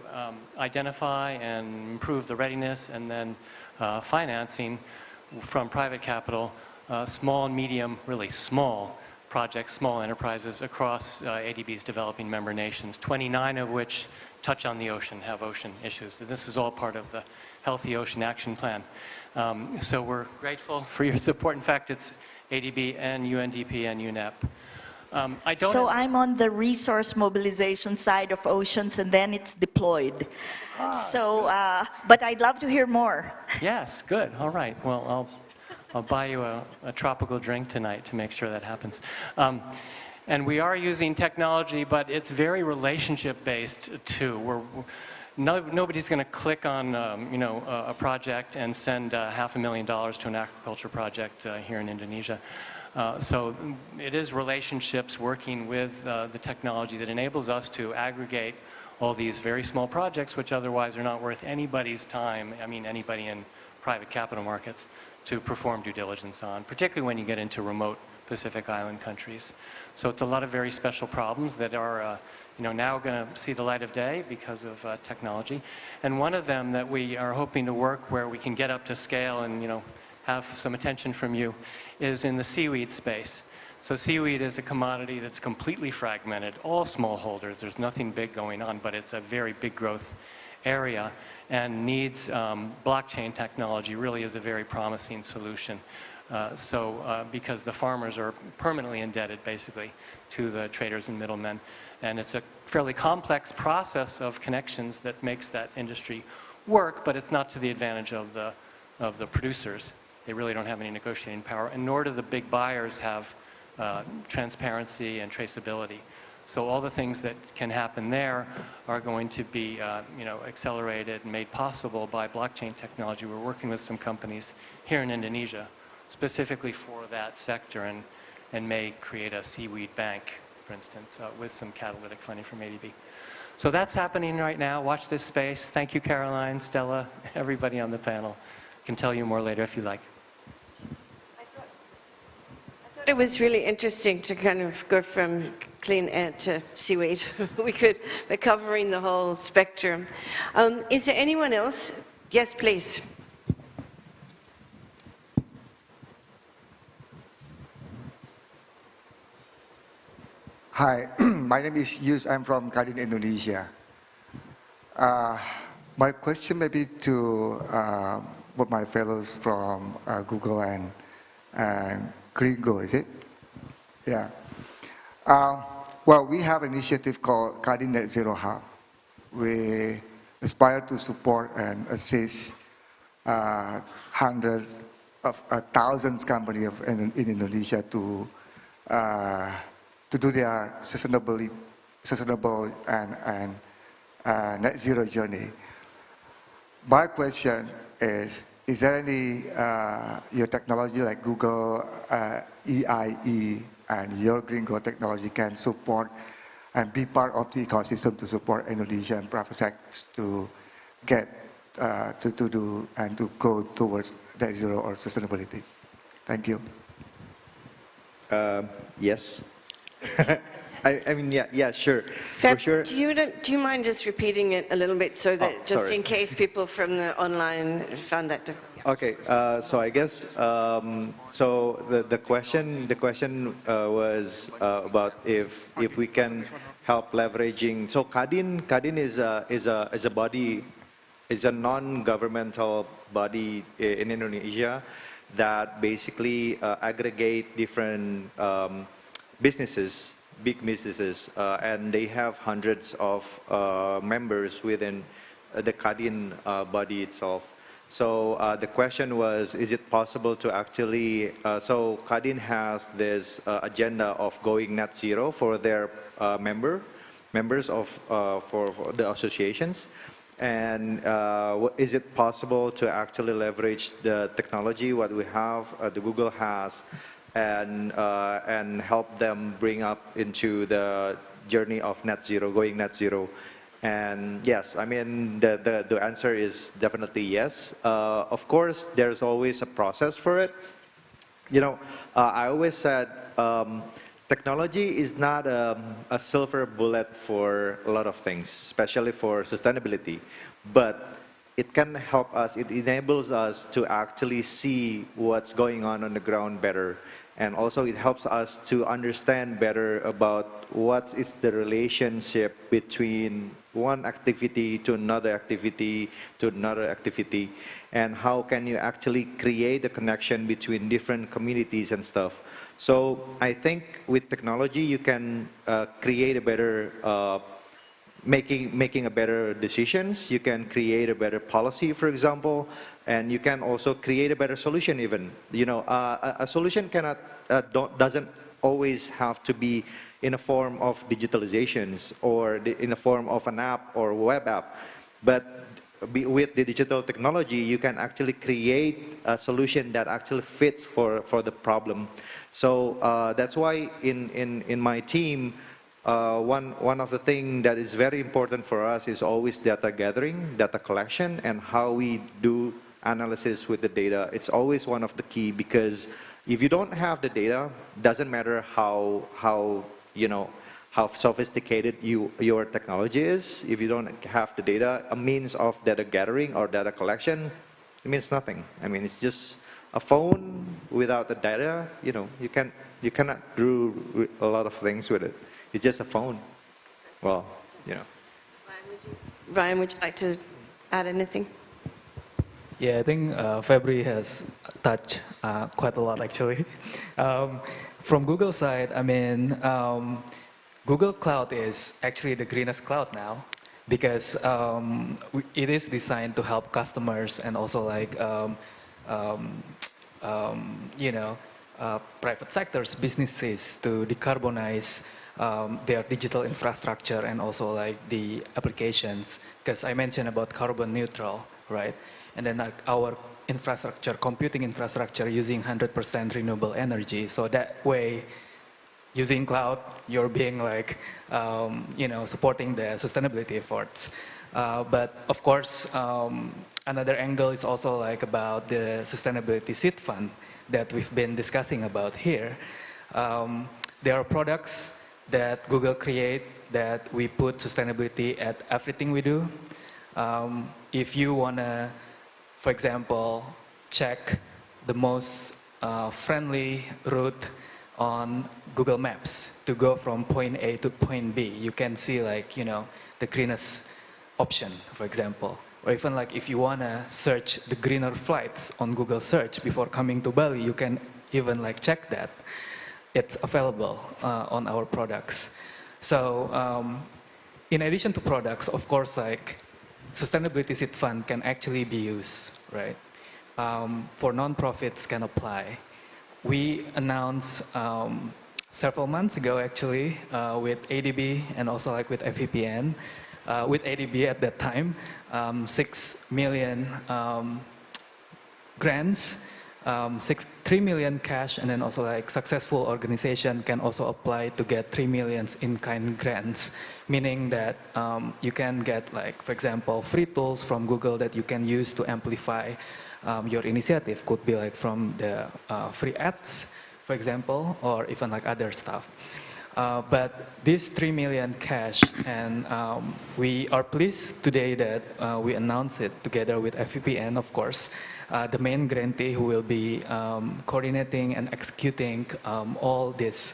identify and improve the readiness and then financing from private capital, small and medium, really small projects, small enterprises across ADB's developing member nations, 29 of which touch on the ocean, have ocean issues. And this is all part of the Healthy Ocean Action Plan. So we're grateful for your support. In fact, it's ADB and UNDP and UNEP.
So I'm on the resource mobilization side of oceans, and then it's deployed. So, but I'd love to hear more.
Yes, good. All right. Well, I'll buy you a tropical drink tonight to make sure that happens. And we are using technology, but it's very relationship-based too. Nobody's going to click on a project and send $500,000 to an aquaculture project here in Indonesia. So it is relationships working with the technology that enables us to aggregate all these very small projects which otherwise are not worth anybody's time, I mean anybody in private capital markets, to perform due diligence on, particularly when you get into remote Pacific Island countries. So it's a lot of very special problems that are now going to see the light of day because of technology. And one of them that we are hoping to work where we can get up to scale and have some attention from you is in the seaweed space. So seaweed is a commodity that's completely fragmented, all smallholders. There's nothing big going on, but it's a very big growth area and needs blockchain technology really is a very promising solution. Because the farmers are permanently indebted basically to the traders and middlemen. And it's a fairly complex process of connections that makes that industry work, but it's not to the advantage of the producers. They really don't have any negotiating power, and nor do the big buyers have transparency and traceability. So all the things that can happen there are going to be accelerated and made possible by blockchain technology. We're working with some companies here in Indonesia specifically for that sector and may create a seaweed bank, for instance, with some catalytic funding from ADB. So that's happening right now. Watch this space. Thank you, Caroline, Stella, everybody on the panel. I can tell you more later if you like.
It was really interesting to kind of go from clean air to seaweed. We're covering the whole spectrum. Is there anyone else? Yes, please.
Hi, my name is Yus. I'm from Kadin, Indonesia. My question may be to what my fellows from Google and Gringo, is it? Yeah. Well, we have an initiative called Kadin Net Zero Hub. We aspire to support and assist hundreds of thousands of companies in Indonesia to do their sustainable and net zero journey. My question is there any your technology like Google, EIE, and your Gringo technology can support and be part of the ecosystem to support Indonesian private sectors to get to do and to go towards net zero or sustainability? Thank you.
Yes. I mean, yeah, sure.
Feb,
For sure.
do you mind just repeating it a little bit so that just
sorry.
in case people from the online found that difficult?
Okay, so I guess so. The question was about if we can help leveraging. So Kadin is a body, is a non-governmental body in Indonesia that basically aggregate different businesses, big businesses, and they have hundreds of members within the Kadin body itself. So the question was, is it possible to actually, so Kadin has this agenda of going net zero for their members of for the associations, and is it possible to actually leverage the technology what we have, the Google has, and help them bring up into the journey of net zero, going net zero. And yes, I mean, the answer is definitely yes. Of course, there's always a process for it. You know, I always said technology is not a silver bullet for a lot of things, especially for sustainability. But it can help us, it enables us to actually see what's going on the ground better. And also it helps us to understand better about what is the relationship between one activity to another activity to another activity, and how can you actually create a connection between different communities and stuff. So I think with technology you can create a better, making a better decisions, you can create a better policy, for example, and you can also create a better solution even. You know, a solution cannot, doesn't always have to be in a form of digitalizations or in a form of an app or web app. But with the digital technology, you can actually create a solution that actually fits for the problem. So that's why in my team, one of the things that is very important for us is always data gathering, data collection, and how we do analysis with the data. It's always one of the key, because if you don't have the data, doesn't matter how you know, how sophisticated your technology is. If you don't have the data, a means of data gathering or data collection, it means nothing. I mean, it's just a phone without the data. You know, you cannot do a lot of things with it. It's just a phone. Well, you know.
Ryan, would you like to add anything?
Yeah, I think Febri has touched quite a lot actually. From Google side, I mean, Google Cloud is actually the greenest cloud now, because it is designed to help customers and also like, you know, private sectors, businesses to decarbonize their digital infrastructure and also like the applications. Because I mentioned about carbon neutral, right? And then like our infrastructure, computing infrastructure using 100% renewable energy. So that way, using cloud, you're being like, you know, supporting the sustainability efforts. But of course, another angle is also like about the sustainability seed fund that we've been discussing about here. There are products that Google create that we put sustainability at everything we do. If you wanna, for example, check the most friendly route on Google Maps to go from point A to point B, you can see like, you know, the greenest option, for example. Or even like if you wanna search the greener flights on Google search before coming to Bali, you can even like check that. It's available on our products. So in addition to products, of course, like sustainability seed fund can actually be used, right? For nonprofits can apply. We announced several months ago actually with ADB and also like with FEPN. With ADB at that time, 6 million grants, 3 million cash, and then also like successful organization can also apply to get 3 million in-kind grants, meaning that you can get like, for example, free tools from Google that you can use to amplify your initiative. Could be like from the free ads, for example, or even like other stuff. But this 3 million cash, and we are pleased today that we announced it together with FVPN, of course, the main grantee who will be coordinating and executing all this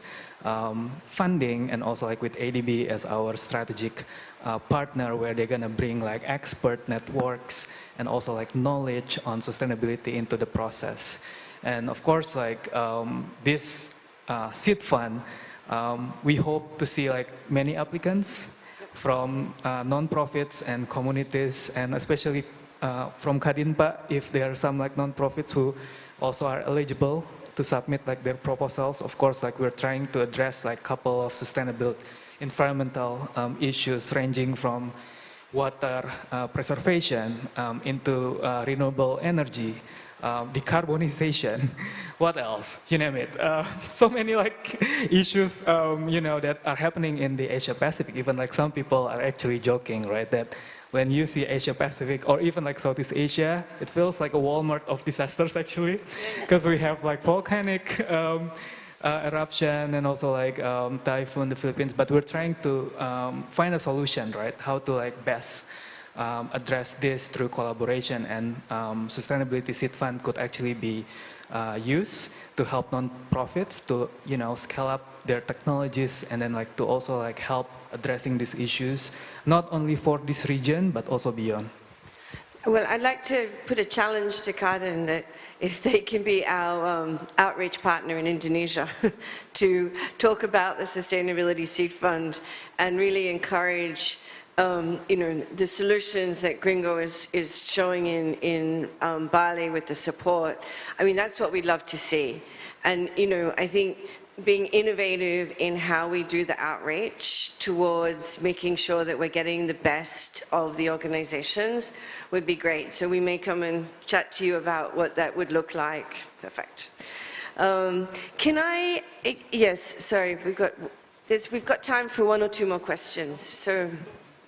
funding, and also like with ADB as our strategic partner, where they're gonna bring like expert networks and also like knowledge on sustainability into the process. And of course, like this seed fund, we hope to see like many applicants from nonprofits and communities, and especially from Kadinpa, if there are some like nonprofits who also are eligible to submit like their proposals. Of course, like we're trying to address like couple of sustainable environmental issues ranging from water preservation into renewable energy, decarbonization, what else? You name it. So many like issues, you know, that are happening in the Asia Pacific. Even like some people are actually joking, right? That when you see Asia Pacific or even like Southeast Asia, it feels like a Walmart of disasters actually, because we have like volcanic eruption and also like typhoon in the Philippines. But we're trying to find a solution, right? How to like best address this through collaboration, and Sustainability Seed Fund could actually be used to help non-profits to, you know, scale up their technologies, and then like to also like help addressing these issues, not only for this region, but also beyond.
Well, I'd like to put a challenge to Kadin that if they can be our outreach partner in Indonesia to talk about the Sustainability Seed Fund and really encourage you know, the solutions that Gringo is showing in Bali with the support. I mean, that's what we'd love to see. And, you know, I think being innovative in how we do the outreach towards making sure that we're getting the best of the organizations would be great. So we may come and chat to you about what that would look like. Perfect. Can I, yes, sorry, we've got time for one or two more questions. So,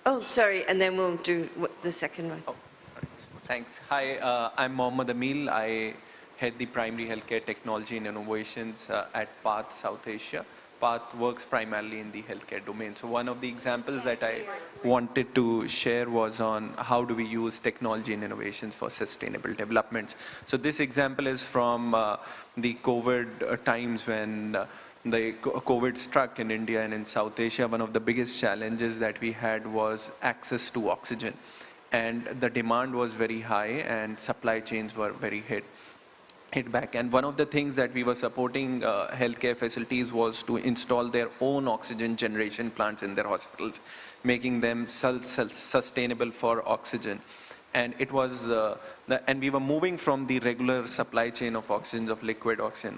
oh, sorry, and then we'll do the second one.
Oh, sorry. Thanks. Hi, I'm Mohammad Amil. I head the primary healthcare technology and innovations at PATH South Asia. PATH works primarily in the healthcare domain. So one of the examples that I wanted to share was on how do we use technology and innovations for sustainable developments. So this example is from the COVID times when the COVID struck in India and in South Asia. One of the biggest challenges that we had was access to oxygen. And the demand was very high and supply chains were very hit back. And one of the things that we were supporting healthcare facilities was to install their own oxygen generation plants in their hospitals, making them self-sustainable for oxygen. And it was, and we were moving from the regular supply chain of oxygen, of liquid oxygen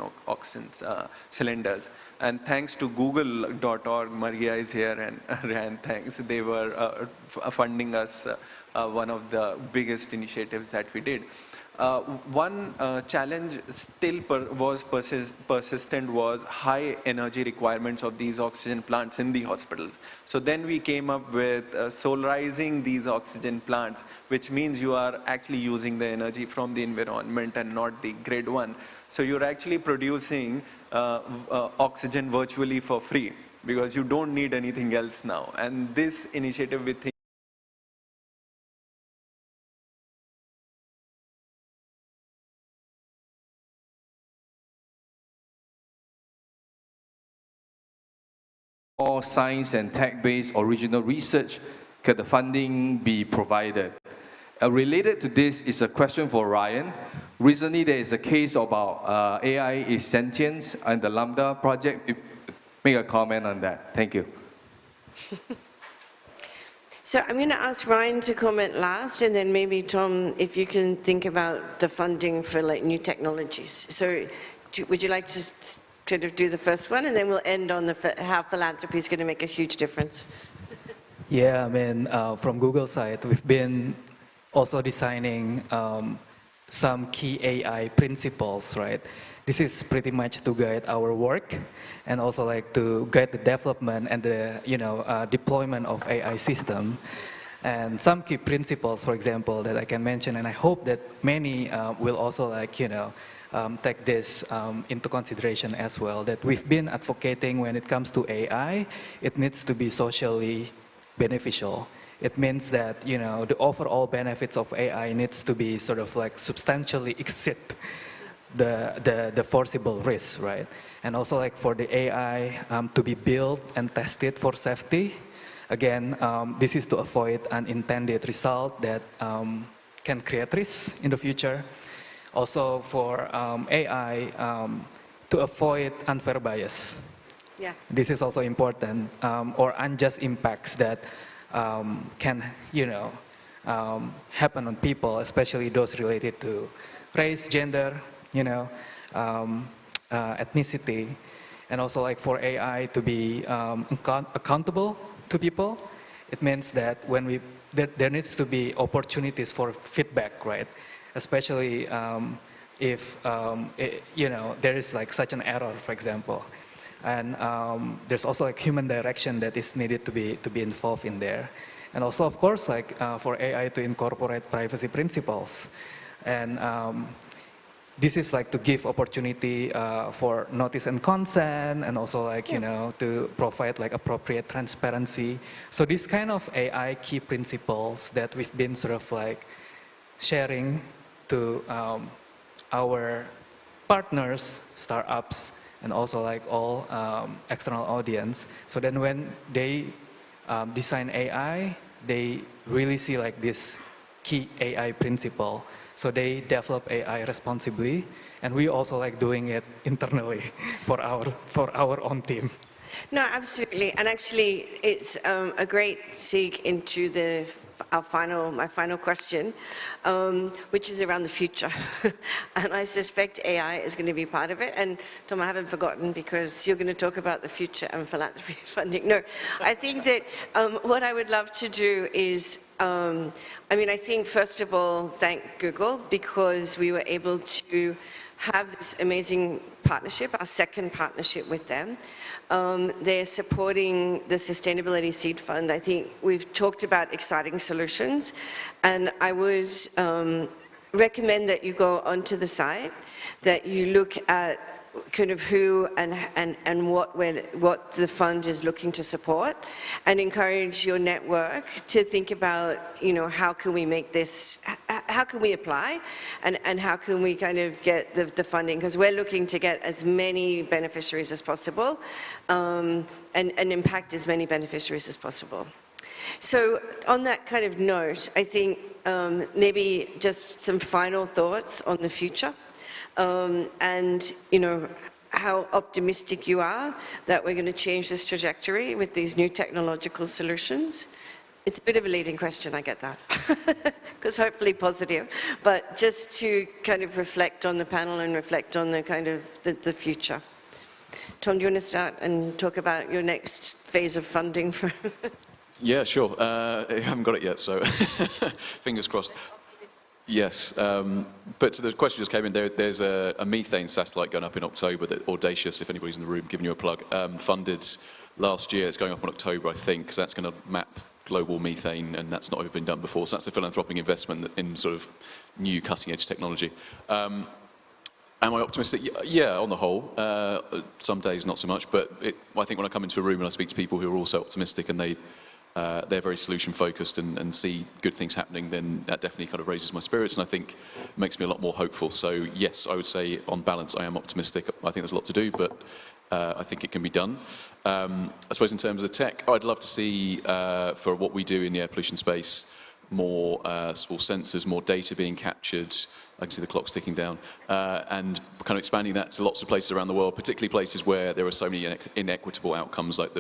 cylinders. And thanks to Google.org, Maria is here, and Ryan, thanks. They were funding us one of the biggest initiatives that we did. One challenge still was persistent was high energy requirements of these oxygen plants in the hospitals. So then we came up with solarizing these oxygen plants, which means you are actually using the energy from the environment and not the grid one. So you're actually producing oxygen virtually for free because you don't need anything else now. And this initiative, we think,
more science and tech-based original research can the funding be provided? Related to this is a question for Ryan. Recently, there is a case about AI is sentience and the Lambda project. Make a comment on that. Thank you.
So I'm going to ask Ryan to comment last, and then maybe Tom, if you can think about the funding for like new technologies. So would you like to kind of do the first one, and then we'll end on how philanthropy is going to make a huge difference?
Yeah, I mean, from Google's side, we've been also designing some key AI principles, right? This is pretty much to guide our work and also like to guide the development and the deployment of AI system. And some key principles, for example, that I can mention, and I hope that many will also like take this into consideration as well, that we've been advocating when it comes to AI, it needs to be socially beneficial. It means that, you know, the overall benefits of AI needs to be sort of like substantially exceed the foreseeable risks, right? And also like for the AI to be built and tested for safety. Again, this is to avoid unintended result that can create risks in the future. Also for AI to avoid unfair bias.
Yeah.
This is also important, or unjust impacts that can, you know, happen on people, especially those related to race, gender, you know, ethnicity, and also like for AI to be accountable to people. It means that when there needs to be opportunities for feedback, right? Especially if you know, there is like such an error, for example, and there's also like human direction that is needed to be involved in there, and also of course like for AI to incorporate privacy principles, and this is like to give opportunity for notice and consent, and also like, you know, to provide like appropriate transparency. So this kind of AI key principles that we've been sort of like sharing to our partners, startups, and also like all external audience. So then when they design AI, they really see like this key AI principle. So they develop AI responsibly, and we also like doing it internally for our own team.
No, absolutely, and actually, it's a great segue into my final question, which is around the future, and I suspect AI is going to be part of it. And Tom, I haven't forgotten, because you're going to talk about the future and philanthropy funding. No, I think that what I would love to do is. I mean, I think, first of all, thank Google, because we were able to have this amazing partnership, our second partnership with them. They're supporting the Sustainability Seed Fund. I think we've talked about exciting solutions, and I would recommend that you go onto the site, that you look at kind of who and what the fund is looking to support, and encourage your network to think about, you know, how can we make this, how can we apply, and how can we kind of get the funding, because we're looking to get as many beneficiaries as possible, and impact as many beneficiaries as possible. So on that kind of note, I think maybe just some final thoughts on the future. And, you know, how optimistic you are that we're going to change this trajectory with these new technological solutions. It's a bit of a leading question, I get that, because hopefully positive, but just to kind of reflect on the panel and reflect on the kind of the future. Tom, do you want to start and talk about your next phase of funding for?
Yeah, sure. I haven't got it yet, so fingers crossed. Yes, but so the question just came in. There's a methane satellite going up in October that Audacious, if anybody's in the room, giving you a plug, funded last year. It's going up in October, I think, because that's going to map global methane, and that's not ever been done before. So that's a philanthropic investment in sort of new cutting-edge technology. Am I optimistic? Yeah, on the whole. Some days not so much, but I think when I come into a room and I speak to people who are also optimistic and they're very solution focused and see good things happening, then that definitely kind of raises my spirits, and I think makes me a lot more hopeful. So yes, I would say on balance I am optimistic. I think there's a lot to do, but I think it can be done. I suppose in terms of tech, I'd love to see for what we do in the air pollution space, more small sensors, more data being captured. I can see the clock's ticking down, and kind of expanding that to lots of places around the world, particularly places where there are so many inequitable outcomes, like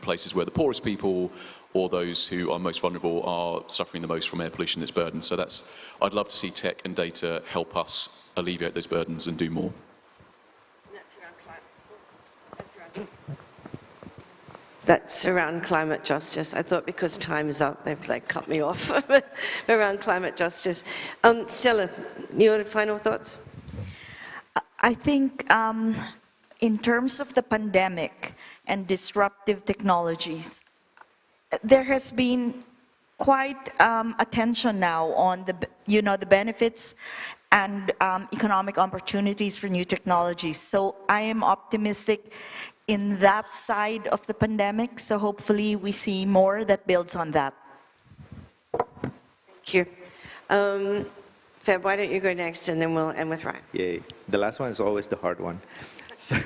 places where the poorest people or those who are most vulnerable are suffering the most from air pollution, its burden. So I'd love to see tech and data help us alleviate those burdens and do more.
That's around climate justice. I thought because time is up, they've like cut me off around climate justice. Stella, your final thoughts?
I think in terms of the pandemic and disruptive technologies, there has been quite attention now on the benefits and economic opportunities for new technologies. So I am optimistic in that side of the pandemic, so hopefully we see more that builds on that.
Thank you. Feb, why don't you go next, and then we'll end with Ryan.
Yay. The last one is always the hard one. So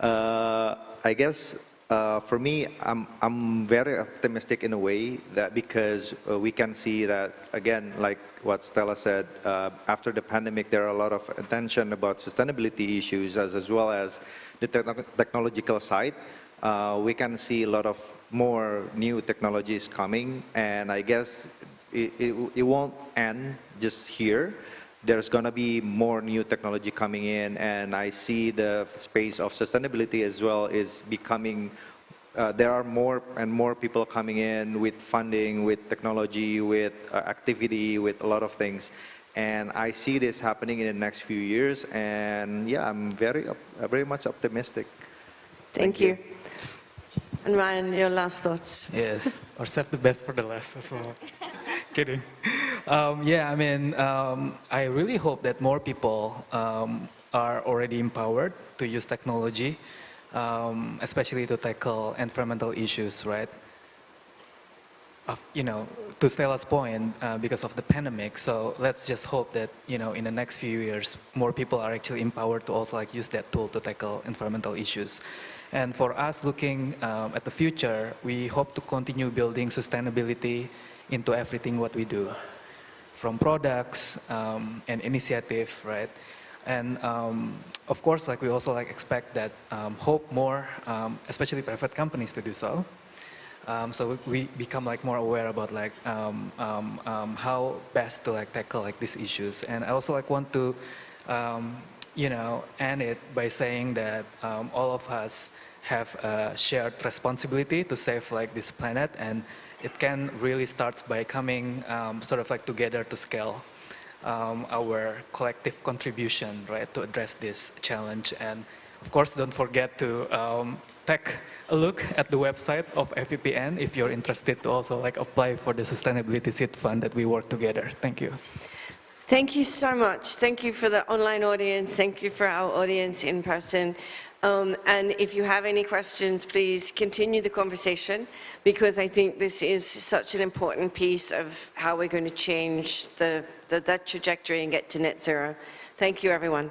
I guess for me, I'm very optimistic in a way that because we can see that, again, like what Stella said, after the pandemic, there are a lot of attention about sustainability issues as well as the technological side. We can see a lot of more new technologies coming, and I guess it won't end just here. There's going to be more new technology coming in, and I see the space of sustainability as well is becoming, there are more and more people coming in with funding, with technology, with activity, with a lot of things. And I see this happening in the next few years, and yeah, I'm very much optimistic.
Thank you. And Ryan, your last thoughts.
Yes, or save the best for the last as well. Kidding. Yeah, I mean, I really hope that more people are already empowered to use technology, especially to tackle environmental issues, right? You know, to Stella's point, because of the pandemic, so let's just hope that, you know, in the next few years, more people are actually empowered to also like use that tool to tackle environmental issues. And for us looking at the future, we hope to continue building sustainability into everything what we do, from products and initiative, right? And of course, like we also like expect that hope more, especially private companies to do so. So we become like more aware about like how best to like tackle like these issues. And I also like want to you know, end it by saying that all of us have a shared responsibility to save like this planet, and it can really start by coming sort of like together to scale our collective contribution, right, to address this challenge. And of course, don't forget to take a look at the website of FEPN if you're interested to also like apply for the Sustainability Seed Fund that we work together. Thank you.
Thank you so much. Thank you for the online audience. Thank you for our audience in person. And if you have any questions, please continue the conversation, because I think this is such an important piece of how we're going to change that trajectory and get to net zero. Thank you, everyone.